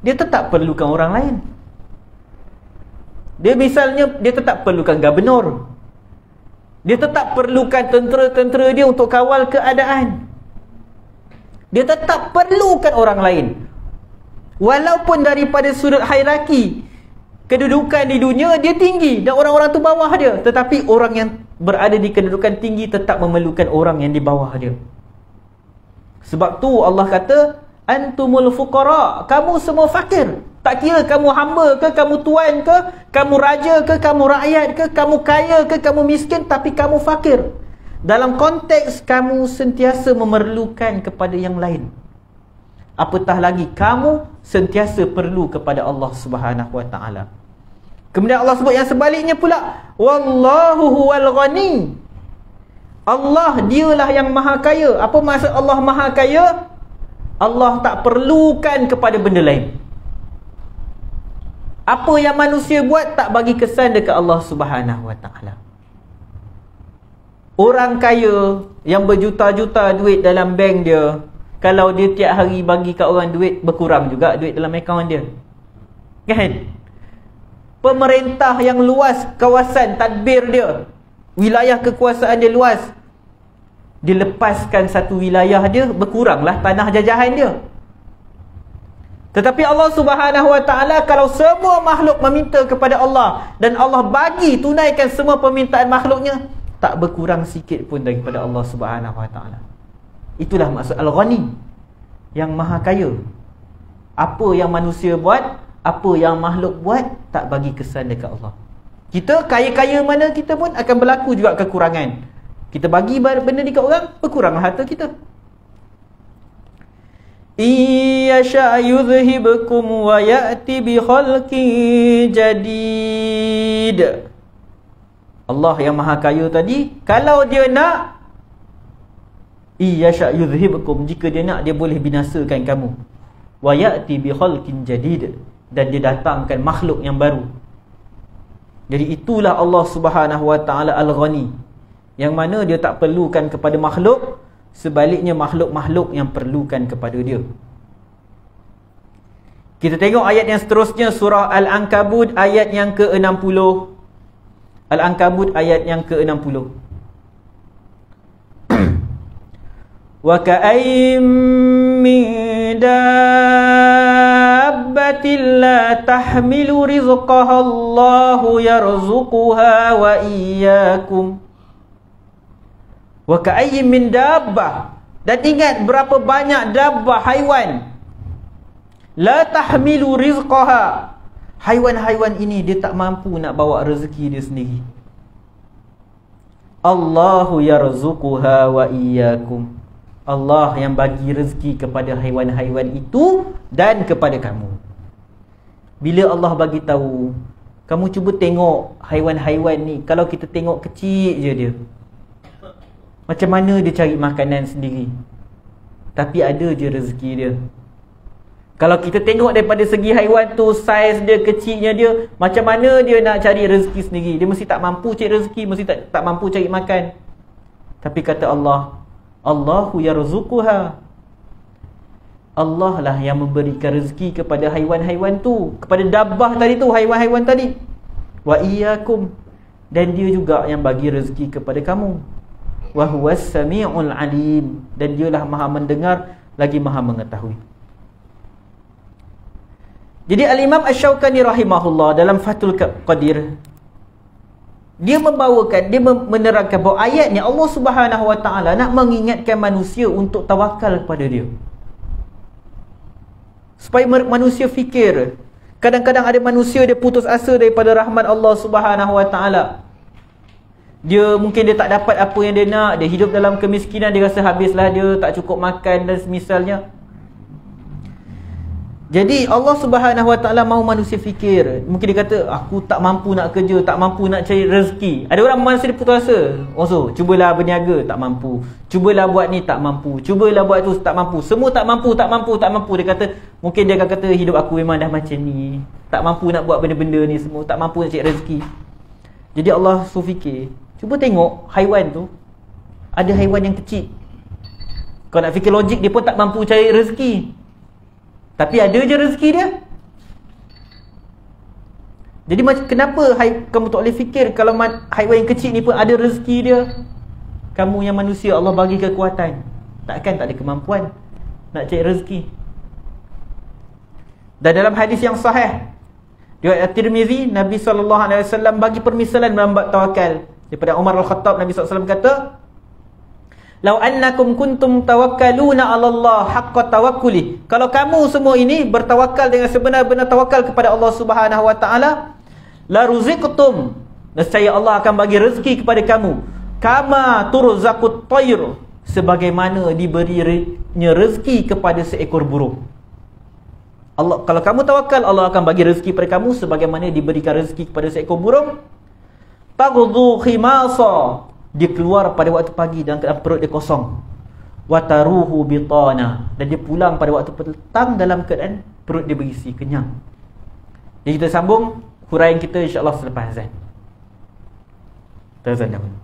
dia tetap perlukan orang lain. Dia misalnya, dia tetap perlukan gubernur, dia tetap perlukan tentera-tentera dia untuk kawal keadaan. Dia tetap perlukan orang lain. Walaupun daripada sudut hierarki kedudukan di dunia dia tinggi dan orang-orang tu bawah dia, tetapi orang yang berada di kedudukan tinggi tetap memerlukan orang yang di bawah dia. Sebab tu Allah kata antumul fuqara, kamu semua fakir. Tak kira kamu hamba ke, kamu tuan ke, kamu raja ke, kamu rakyat ke, kamu kaya ke, kamu miskin, tapi kamu fakir. Dalam konteks kamu sentiasa memerlukan kepada yang lain, apatah lagi kamu sentiasa perlu kepada Allah Subhanahu Wa Taala. Kemudian Allah sebut yang sebaliknya pula, wallahu huwal ghani. Allah dialah yang maha kaya. Apa maksud Allah maha kaya? Allah tak perlukan kepada benda lain. Apa yang manusia buat tak bagi kesan dekat Allah Subhanahu Wa Taala. Orang kaya yang berjuta-juta duit dalam bank dia, kalau dia tiap hari bagi kat orang duit, berkurang juga duit dalam akaun dia, kan? Pemerintah yang luas kawasan tadbir dia, wilayah kekuasaan dia luas, dia lepaskan satu wilayah dia, berkuranglah tanah jajahan dia. Tetapi Allah Subhanahu Wa Taala, kalau semua makhluk meminta kepada Allah dan Allah bagi tunaikan semua permintaan makhluknya, tak berkurang sikit pun daripada Allah Subhanahu Wa Taala. Itulah maksud Al-Ghani, yang maha kaya. Apa yang manusia buat, apa yang makhluk buat, tak bagi kesan dekat Allah. Kita kaya-kaya mana kita pun akan berlaku juga kekurangan. Kita bagi benda dekat orang, berkuranglah harta kita. Iyasha yudhhibukum wa ya'ti bi khalqin jadid. Allah yang maha kaya tadi, kalau dia nak, iyasha yudhhibukum, jika dia nak, dia boleh binasakan kamu. Wa ya'ti bi khalqin jadid, dan dia datangkan makhluk yang baru. Jadi itulah Allah Subhanahu Wa Taala Al-Ghani, yang mana dia tak perlukan kepada makhluk, sebaliknya makhluk-makhluk yang perlukan kepada dia. Kita tengok ayat yang seterusnya, surah Al-Ankabut ayat yang ke-60. Al-Ankabut ayat yang ke-60. Wa ka'ayyim min dabbatin la tahmilu rizqaha Allahu yarzuquha wa iyyakum. Wa ka'ayyim min dabbah, dan ingat berapa banyak dabbah, haiwan, la tahmilu rizqaha, haiwan-haiwan ini dia tak mampu nak bawa rezeki dia sendiri. Allahu yarzuquha wa iyyakum, Allah yang bagi rezeki kepada haiwan-haiwan itu dan kepada kamu. Bila Allah bagi tahu, kamu cuba tengok haiwan-haiwan ni, kalau kita tengok kecil je dia, macam mana dia cari makanan sendiri, tapi ada je rezeki dia. Kalau kita tengok daripada segi haiwan tu, saiz dia, kecilnya dia, macam mana dia nak cari rezeki sendiri? Dia mesti tak mampu cari rezeki, mesti tak mampu cari makan. Tapi kata Allah, Allahu yarzuquha, Allah lah yang memberikan rezeki kepada haiwan-haiwan tu, kepada dabbah tadi tu, haiwan-haiwan tadi. Wa iyyakum, dan dia juga yang bagi rezeki kepada kamu. Wa huwas sami'ul alim, dan dialah maha mendengar lagi maha mengetahui. Jadi Al-Imam Asy-Syaukani rahimahullah dalam Fathul Qadir, dia membawakan, dia menerangkan bahawa ayat ni Allah Subhanahu Wa Taala nak mengingatkan manusia untuk tawakal kepada dia, supaya manusia fikir. Kadang-kadang ada manusia dia putus asa daripada rahmat Allah Subhanahu Wa Taala. Dia mungkin dia tak dapat apa yang dia nak, dia hidup dalam kemiskinan, dia rasa habislah dia, tak cukup makan dan semisalnya. Jadi Allah Subhanahu Wa Taala mahu manusia fikir. Mungkin dia kata, aku tak mampu nak kerja, tak mampu nak cari rezeki. Ada orang manusia dia putus asa. So, cubalah berniaga, tak mampu. Cubalah buat ni, tak mampu. Cubalah buat tu, tak mampu. Semua tak mampu, tak mampu, tak mampu. Dia kata, mungkin dia akan kata, hidup aku memang dah macam ni, tak mampu nak buat benda-benda ni semua, tak mampu nak cari rezeki. Jadi Allah suruh fikir, cuba tengok haiwan tu, ada haiwan yang kecil, kau nak fikir logik, dia pun tak mampu cari rezeki, tapi ada je rezeki dia. Jadi kenapa kamu tak boleh fikir kalau haiwan yang kecil ni pun ada rezeki dia? Kamu yang manusia Allah bagi kekuatan, takkan tak ada kemampuan nak cari rezeki? Dan dalam hadis yang sahih riwayat At-Tirmizi, Nabi SAW bagi permisalan dalam bab tawakal. Daripada Umar Al-Khattab, Nabi SAW kata, "Lau annakum kuntum tawakkaluna 'ala Allah haqqa tawakkuli." Kalau kamu semua ini bertawakal dengan sebenar-benar tawakal kepada Allah Subhanahu Wa Taala, la ruziqtum, nescaya Allah akan bagi rezeki kepada kamu, kama turzaqut tayr, sebagaimana diberinya rezeki kepada seekor burung. Allah, kalau kamu tawakal, Allah akan bagi rezeki kepada kamu sebagaimana diberikan rezeki kepada seekor burung. Taghdu khimasa, dia keluar pada waktu pagi dan perut dia kosong. Wataruhu bitana, dan dia pulang pada waktu petang dalam keadaan perut dia berisi, kenyang. Jadi kita sambung huraian kita insya-Allah selepas azan. Azan dahulu.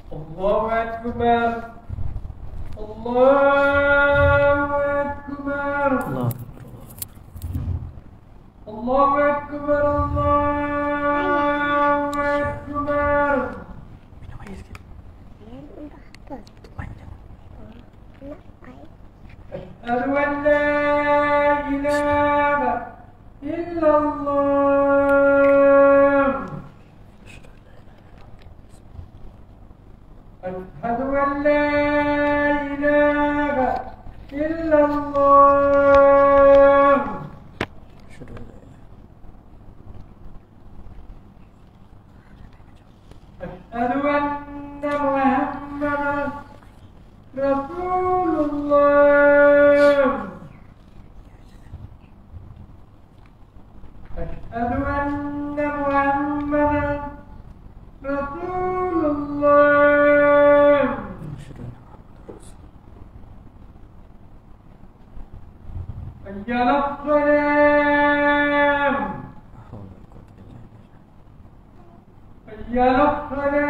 Allahu Akbar. Allahu Akbar. Allahu Akbar. Allahu Akbar. Minum air sikit. Asyhadu an la ilaha illallah. Asyhadu an la ilaha illallah. Asyhadu anna Muhammadan Rasulullah. حي على الصلاة حي على الصلاة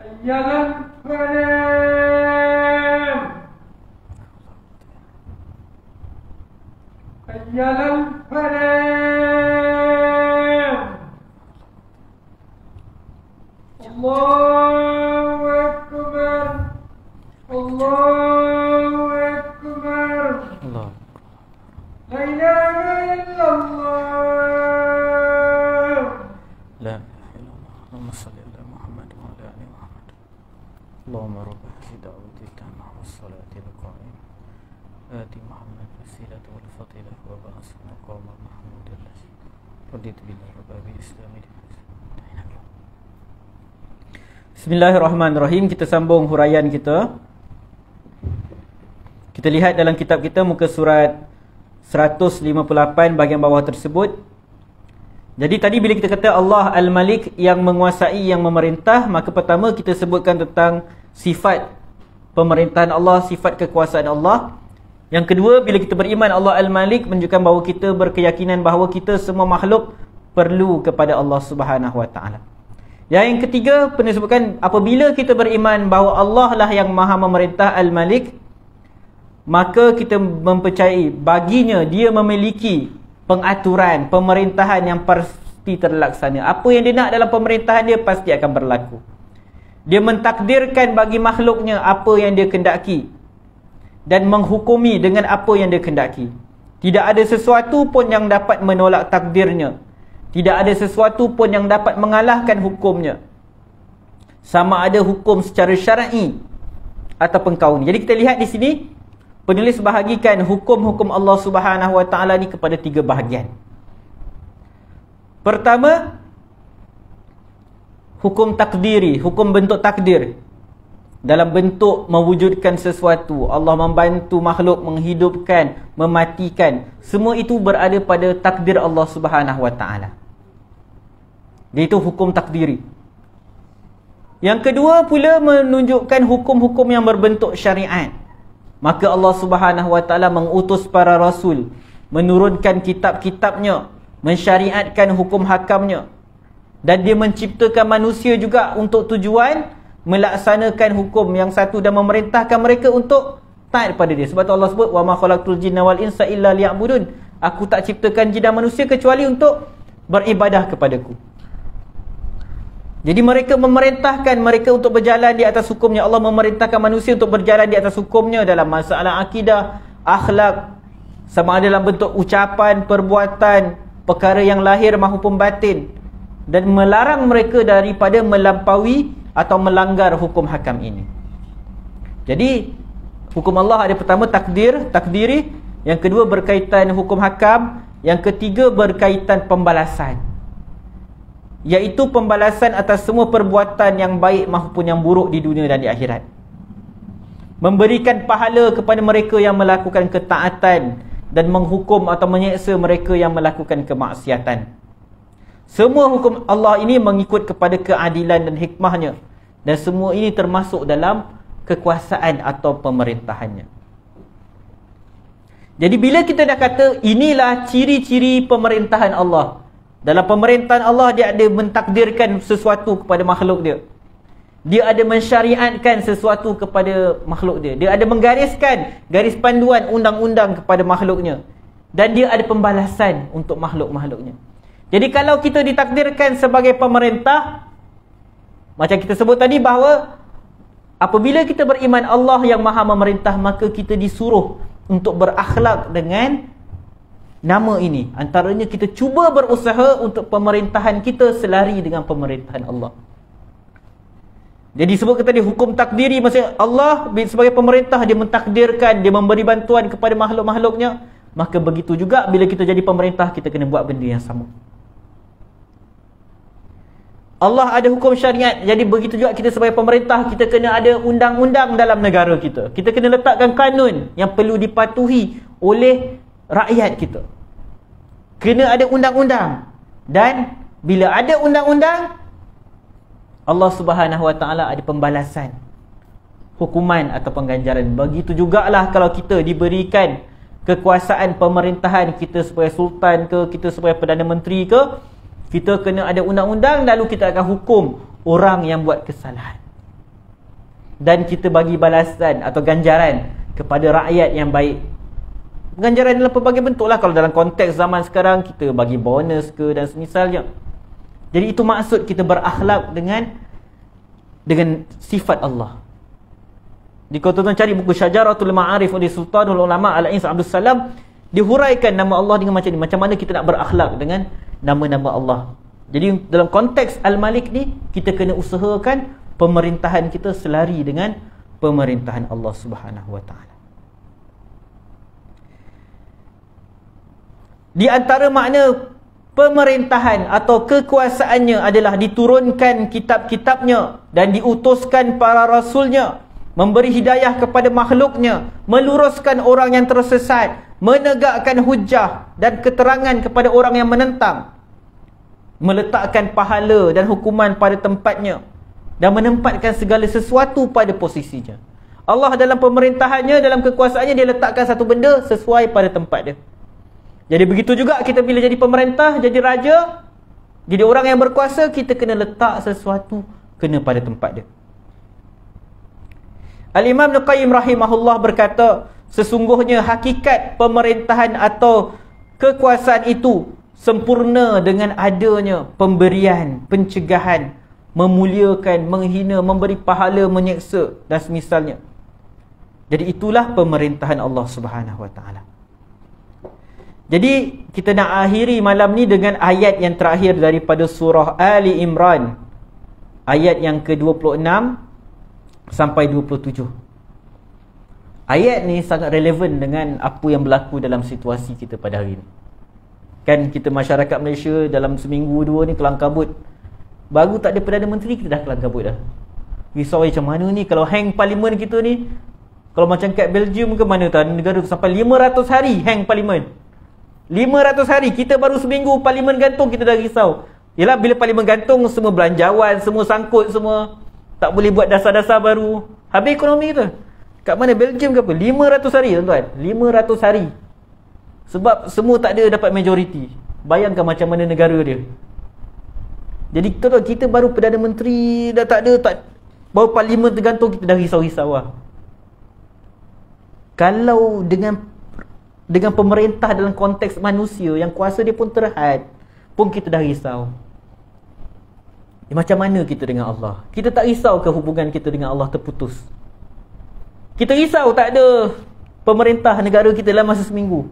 حي على الفلاح حي على الفلاح الله أكبر الله أكبر Allah. لا إله إلا الله La ilaha illallah. Allahumma salli ala Muhammad wa ala ali Muhammad. Allahumma rabb hadhihi da'wati tammah was salati al-qa'imah. Ati Muhammad wasilata wal fadilah wa ba'as maqama Muhammad alladhi raditu billahi rabba bi islami. Bismillahirrahmanirrahim. Kita sambung huraian kita. Kita lihat dalam kitab kita muka surat 158 bahagian bawah tersebut. Jadi tadi bila kita kata Allah Al-Malik yang menguasai, yang memerintah, maka pertama kita sebutkan tentang sifat pemerintahan Allah, sifat kekuasaan Allah. Yang kedua, bila kita beriman Allah Al-Malik, menunjukkan bahawa kita berkeyakinan bahawa kita semua makhluk perlu kepada Allah Subhanahu Wa Taala. Yang ketiga, pernah sebutkan apabila kita beriman bahawa Allah lah yang maha memerintah Al-Malik, maka kita mempercayai baginya dia memiliki pengaturan, pemerintahan yang pasti terlaksana. Apa yang dia nak dalam pemerintahan dia pasti akan berlaku. Dia mentakdirkan bagi makhluknya apa yang dia kendaki dan menghukumi dengan apa yang dia kendaki. Tidak ada sesuatu pun yang dapat menolak takdirnya. Tidak ada sesuatu pun yang dapat mengalahkan hukumnya. Sama ada hukum secara syar'i ataupun kauni. Jadi kita lihat di sini, penulis bahagikan hukum-hukum Allah Subhanahu Wa Taala ni kepada 3 bahagian. Pertama, hukum takdiri, hukum bentuk takdir. Dalam bentuk mewujudkan sesuatu, Allah membantu makhluk menghidupkan, mematikan. Semua itu berada pada takdir Allah Subhanahu Wa Taala. Iaitu hukum takdiri. Yang kedua pula menunjukkan hukum-hukum yang berbentuk syariat. Maka Allah Subhanahu Wa Taala mengutus para rasul, menurunkan kitab-kitabnya, mensyariatkan hukum hakamnya, dan dia menciptakan manusia juga untuk tujuan melaksanakan hukum yang satu dan memerintahkan mereka untuk taat pada dia. Sebab tu Allah sebut, wa ma khalaqtul jinna wal insa illa liya'budun. Aku tak ciptakan jin dan manusia kecuali untuk beribadah kepadaku. Jadi mereka memerintahkan mereka untuk berjalan di atas hukumnya. Allah memerintahkan manusia untuk berjalan di atas hukumnya dalam masalah akidah, akhlak, sama ada dalam bentuk ucapan, perbuatan, perkara yang lahir maupun batin, dan melarang mereka daripada melampaui atau melanggar hukum hakam ini. Jadi hukum Allah ada pertama takdiri, yang kedua berkaitan hukum hakam, yang ketiga berkaitan pembalasan, iaitu pembalasan atas semua perbuatan yang baik maupun yang buruk di dunia dan di akhirat. Memberikan pahala kepada mereka yang melakukan ketaatan dan menghukum atau menyeksa mereka yang melakukan kemaksiatan. Semua hukum Allah ini mengikut kepada keadilan dan hikmahnya, dan semua ini termasuk dalam kekuasaan atau pemerintahannya. Jadi bila kita dah kata inilah ciri-ciri pemerintahan Allah, dalam pemerintahan Allah dia ada mentakdirkan sesuatu kepada makhluk dia. Dia ada mensyariatkan sesuatu kepada makhluk dia. Dia ada menggariskan garis panduan undang-undang kepada makhluknya. Dan dia ada pembalasan untuk makhluk-makhluknya. Jadi kalau kita ditakdirkan sebagai pemerintah, macam kita sebut tadi bahawa apabila kita beriman Allah yang maha memerintah, maka kita disuruh untuk berakhlak dengan nama ini. Antaranya kita cuba berusaha untuk pemerintahan kita selari dengan pemerintahan Allah. Jadi sebut tadi hukum takdiri, maksudnya Allah sebagai pemerintah, dia mentakdirkan, dia memberi bantuan kepada makhluk-makhluknya. Maka begitu juga bila kita jadi pemerintah, kita kena buat benda yang sama. Allah ada hukum syariat, jadi begitu juga kita sebagai pemerintah, kita kena ada undang-undang dalam negara kita. Kita kena letakkan kanun yang perlu dipatuhi oleh rakyat kita. Kena ada undang-undang. Dan bila ada undang-undang, Allah Subhanahu Wa Taala ada pembalasan, hukuman atau pengganjaran. Begitu jugalah kalau kita diberikan kekuasaan pemerintahan, kita sebagai sultan ke, kita sebagai Perdana Menteri ke, kita kena ada undang-undang, lalu kita akan hukum orang yang buat kesalahan. Dan kita bagi balasan atau ganjaran kepada rakyat yang baik. Ganjaran dalam pelbagai bentuk lah. Kalau dalam konteks zaman sekarang, kita bagi bonus ke dan semisalnya. Jadi itu maksud kita berakhlak dengan sifat Allah. Di kau tuan cari buku Syajaratul Ma'arif oleh Sultanul Ulama Al-Ins Abdul Salam, dihuraikan nama Allah dengan macam ni, macam mana kita nak berakhlak dengan nama-nama Allah. Jadi dalam konteks Al-Malik ni, kita kena usahakan pemerintahan kita selari dengan pemerintahan Allah Subhanahu Wa Taala. Di antara makna pemerintahan atau kekuasaannya adalah diturunkan kitab-kitabnya dan diutuskan para rasulnya, memberi hidayah kepada makhluknya, meluruskan orang yang tersesat, menegakkan hujah dan keterangan kepada orang yang menentang, meletakkan pahala dan hukuman pada tempatnya, dan menempatkan segala sesuatu pada posisinya. Allah dalam pemerintahannya, dalam kekuasaannya, dia letakkan satu benda sesuai pada tempat dia. Jadi begitu juga kita bila jadi pemerintah, jadi raja, jadi orang yang berkuasa, kita kena letak sesuatu kena pada tempat dia. Al-Imam Ibn Qayyim rahimahullah berkata, sesungguhnya hakikat pemerintahan atau kekuasaan itu sempurna dengan adanya pemberian, pencegahan, memuliakan, menghina, memberi pahala, menyeksa dan semisalnya. Jadi itulah pemerintahan Allah Subhanahu Wa Taala. Jadi kita nak akhiri malam ni dengan ayat yang terakhir daripada surah Ali Imran, ayat yang ke-26 sampai 27. Ayat ni sangat relevan dengan apa yang berlaku dalam situasi kita pada hari ni. Kan kita masyarakat Malaysia dalam seminggu dua ni kelang kabut. Baru tak ada Perdana Menteri, kita dah kelang kabut dah. Risau macam mana ni kalau hang parlimen kita ni. Kalau macam kat Belgium ke mana tak, negara tu sampai 500 hari hang parlimen. 500 hari, kita baru seminggu parlimen gantung, kita dah risau. Yelah, bila parlimen gantung, semua belanjawan, semua sangkut, semua tak boleh buat dasar-dasar baru. Habis ekonomi kita. Kat mana, Belgium ke apa? 500 hari tuan-tuan, 500 hari. Sebab semua tak ada dapat majoriti. Bayangkan macam mana negara dia. Jadi tuan-tuan, kita baru Perdana Menteri dah tak ada, baru parlimen tergantung, kita dah risau-risau lah. Kalau dengan pemerintah dalam konteks manusia yang kuasa dia pun terhad, pun kita dah risau. Macam mana kita dengan Allah? Kita tak risau ke hubungan kita dengan Allah terputus? Kita risau tak ada pemerintah negara kita dalam masa seminggu.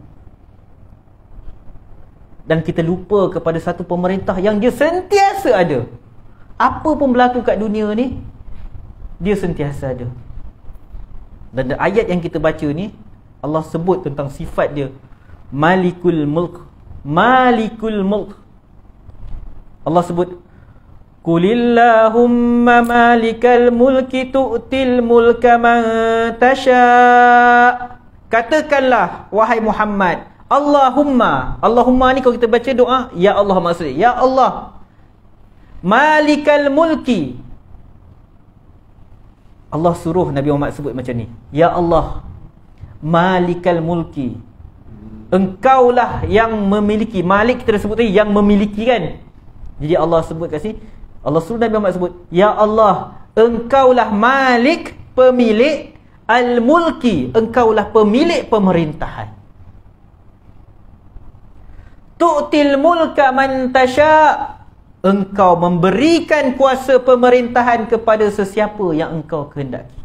Dan kita lupa kepada satu pemerintah yang dia sentiasa ada. Apa pun berlaku kat dunia ni, dia sentiasa ada. Dan ayat yang kita baca ni, Allah sebut tentang sifat dia, Malikul Mulk. Malikul Mulk. Allah sebut, Qulillahumma malikal mulki tu'til mulka man tasha'. Katakanlah wahai Muhammad, Allahumma. Allahumma ni kalau kita baca doa, ya Allah maksudnya, ya Allah, Malikal mulki. Allah suruh Nabi Muhammad sebut macam ni, ya Allah, Malikal mulki, engkaulah yang memiliki. Malik kita dah sebut tadi, yang memiliki kan. Jadi Allah sebut kat sini, Allah suruh Nabi Muhammad sebut, ya Allah, engkaulah Malik, pemilik, Al-mulki, engkaulah pemilik pemerintahan. Tu'til mulka man tasha', engkau memberikan kuasa pemerintahan kepada sesiapa yang engkau kehendaki.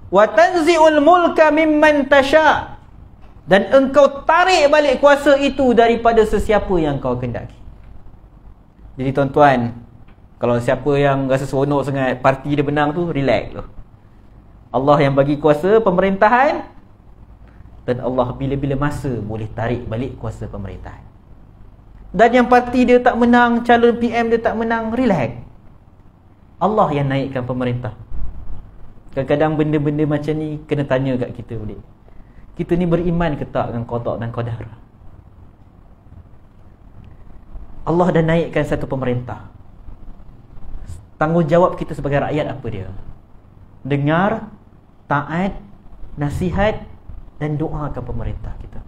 Wa tanzi'ul mulka mimman tasha', dan engkau tarik balik kuasa itu daripada sesiapa yang engkau kehendaki. Jadi tuan-tuan, kalau siapa yang rasa seronok sangat parti dia menang tu, relax tu. Allah yang bagi kuasa pemerintahan, dan Allah bila-bila masa boleh tarik balik kuasa pemerintahan. Dan yang parti dia tak menang, calon PM dia tak menang, relax. Allah yang naikkan pemerintah. Kadang-kadang benda-benda macam ni kena tanya kat kita boleh. Kita ni beriman ke tak dengan qada dan qadar? Allah dah naikkan satu pemerintah. Tanggungjawab kita sebagai rakyat apa dia? Dengar, taat, nasihat dan doakan pemerintah kita.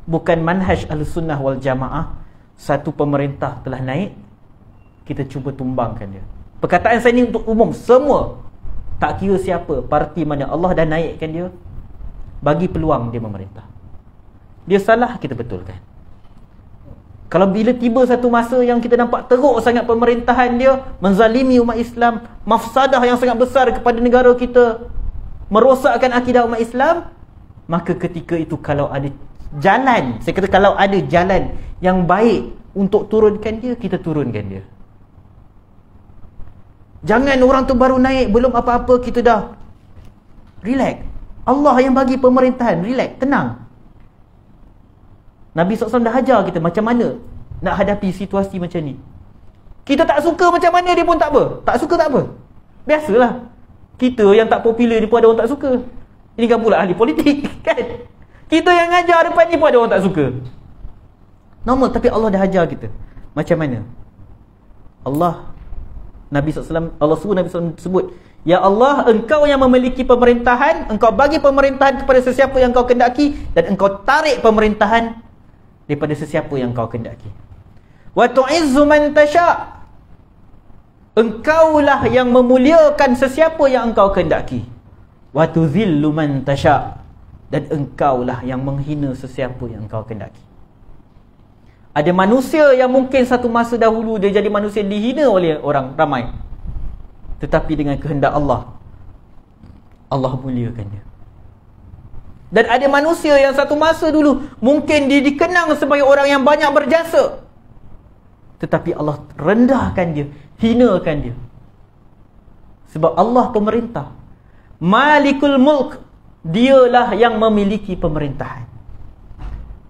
Bukan manhaj Ahlussunnah wal Jamaah, satu pemerintah telah naik, kita cuba tumbangkan dia. Perkataan saya ni untuk umum, semua, tak kira siapa, parti mana, Allah dah naikkan dia, bagi peluang dia memerintah. Dia salah, kita betulkan. Kalau bila tiba satu masa yang kita nampak teruk sangat pemerintahan dia, menzalimi umat Islam, mafsadah yang sangat besar kepada negara kita, merosakkan akidah umat Islam, maka ketika itu kalau ada jalan, saya kata kalau ada jalan yang baik untuk turunkan dia, kita turunkan dia. Jangan orang tu baru naik, belum apa-apa kita dah relax. Allah yang bagi pemerintahan, relax, tenang. Nabi SAW dah ajar kita macam mana nak hadapi situasi macam ni. Kita tak suka macam mana dia pun tak apa. Tak suka tak apa, biasalah. Kita yang tak popular ni pun ada orang tak suka. Ini kan pula ahli politik kan. Kita yang ngajar depan ni pun ada orang tak suka. Normal, tapi Allah dah ajar kita macam mana. Nabi SAW, Allah suruh Nabi SAW sebut, ya Allah, engkau yang memiliki pemerintahan, engkau bagi pemerintahan kepada sesiapa yang kau kendaki, dan engkau tarik pemerintahan daripada sesiapa yang kau kendaki. Wa tu'izzu man tasha', engkaulah yang memuliakan sesiapa yang engkau kendaki. Wa tuzillu man tasha', dan engkaulah yang menghina sesiapa yang engkau kendaki. Ada manusia yang mungkin satu masa dahulu dia jadi manusia dihina oleh orang ramai, tetapi dengan kehendak Allah, Allah muliakan dia. Dan ada manusia yang satu masa dulu mungkin dia dikenang sebagai orang yang banyak berjasa, tetapi Allah rendahkan dia, hinakan dia. Sebab Allah pemerintah, Malikul Mulk, dialah yang memiliki pemerintahan.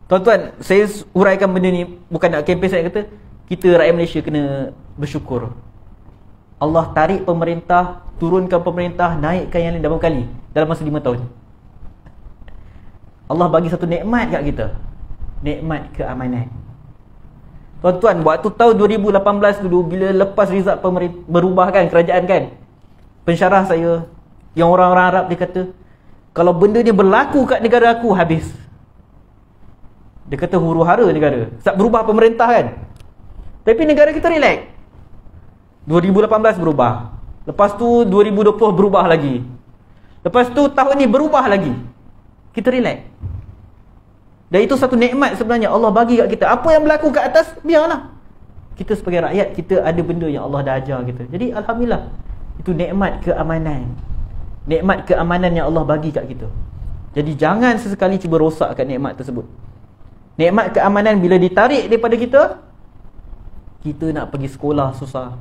Tuan-tuan, saya uraikan benda ni bukan nak kempen, saya kata kita rakyat Malaysia kena bersyukur. Allah tarik pemerintah, turunkan pemerintah, naikkan yang lain berapa kali dalam masa 5 tahun. Allah bagi satu nikmat kat kita, nikmat keamanan. Tuan-tuan, waktu tahun 2018 dulu, bila lepas result berubah kan kerajaan kan, pensyarah saya yang orang-orang Arab, dia kata kalau benda ni berlaku kat negara aku, habis. Dia kata huru-hara negara sebab berubah pemerintah kan. Tapi negara kita relax. 2018 berubah, lepas tu 2020 berubah lagi, lepas tu tahun ni berubah lagi. Kita relax. Dan itu satu nikmat sebenarnya Allah bagi kat kita. Apa yang berlaku kat atas, biarlah. Kita sebagai rakyat, kita ada benda yang Allah dah ajar kita. Jadi alhamdulillah, itu nikmat keamanan. Nikmat keamanan yang Allah bagi kat kita. Jadi jangan sesekali cuba rosakkan nikmat tersebut. Nikmat keamanan bila ditarik daripada kita, kita nak pergi sekolah susah,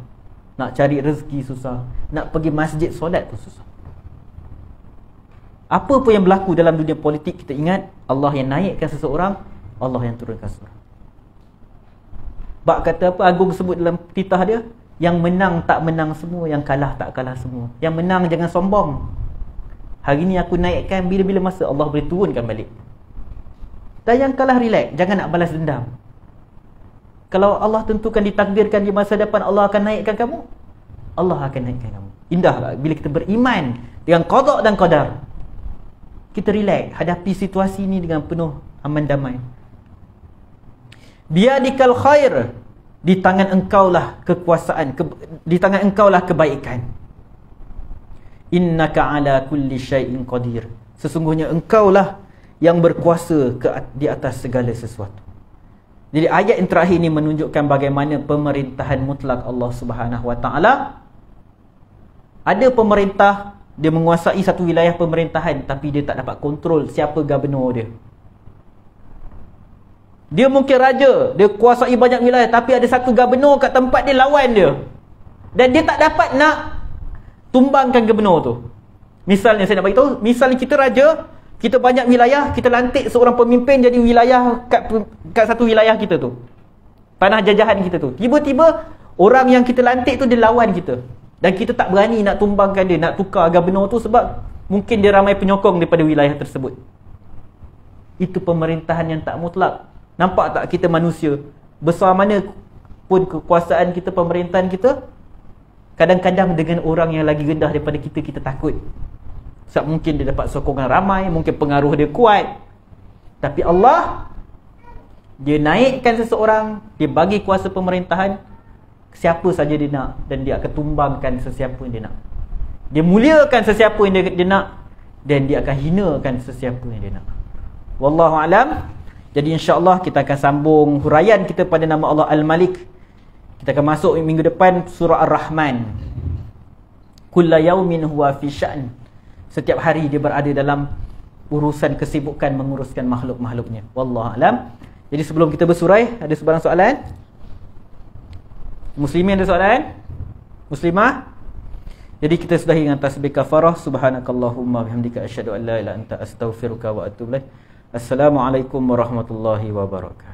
nak cari rezeki susah, nak pergi masjid solat pun susah. Apa pun yang berlaku dalam dunia politik, kita ingat Allah yang naikkan seseorang, Allah yang turunkan seseorang. Bab kata apa Agung sebut dalam titah dia, yang menang tak menang semua, yang kalah tak kalah semua. Yang menang jangan sombong. Hari ni aku naikkan, bila-bila masa Allah boleh turunkan balik. Dan yang kalah relax, jangan nak balas dendam. Kalau Allah tentukan, ditakdirkan di masa depan Allah akan naikkan kamu, Allah akan naikkan kamu. Indahlah bila kita beriman dengan qada dan qadar. Kita relax, hadapi situasi ini dengan penuh aman damai. Biyadikal khair, di tangan engkaulah kekuasaan, di tangan engkaulah kebaikan. Innaka ala kulli syai'in qadir, sesungguhnya engkaulah yang berkuasa di atas segala sesuatu. Jadi ayat yang terakhir ini menunjukkan bagaimana pemerintahan mutlak Allah Subhanahu Wa Taala. Ada pemerintah, dia menguasai satu wilayah pemerintahan, tapi dia tak dapat kontrol siapa gubernur dia. Dia mungkin raja, dia kuasai banyak wilayah, tapi ada satu gubernur kat tempat dia lawan dia, dan dia tak dapat nak tumbangkan gubernur tu. Misalnya saya nak bagi tahu, misalnya kita raja, kita banyak wilayah, kita lantik seorang pemimpin jadi wilayah kat satu wilayah kita tu, tanah jajahan kita tu. Tiba-tiba orang yang kita lantik tu dia lawan kita, dan kita tak berani nak tumbangkan dia, nak tukar gubernur tu, sebab mungkin dia ramai penyokong daripada wilayah tersebut. Itu pemerintahan yang tak mutlak. Nampak tak kita manusia, besar mana pun kekuasaan kita, pemerintahan kita, Kadang-kadang dengan orang yang lagi rendah daripada kita, kita takut. Sebab mungkin dia dapat sokongan ramai, mungkin pengaruh dia kuat. Tapi Allah, dia naikkan seseorang, dia bagi kuasa pemerintahan siapa saja dia nak, dan dia akan tumbangkan sesiapa yang dia nak. Dia muliakan sesiapa yang dia nak, dan dia akan hinakan sesiapa yang dia nak. Wallahu alam. Jadi insya-Allah kita akan sambung huraian kita pada nama Allah Al-Malik. Kita akan masuk minggu depan surah Ar-Rahman. Kulla yaumin huwa fi sya'n. Setiap hari dia berada dalam urusan kesibukan menguruskan makhluk-makhluknya. Wallahu alam. Jadi sebelum kita bersurai, ada sebarang soalan? Muslimin ada soalan? Muslimah? Jadi kita sudahi dengan tasbih kafarah. Subhanakallahumma bihamdika asyhadu an la ilaha illa anta astaghfiruka wa atubu ilaik. Assalamualaikum warahmatullahi wabarakatuh.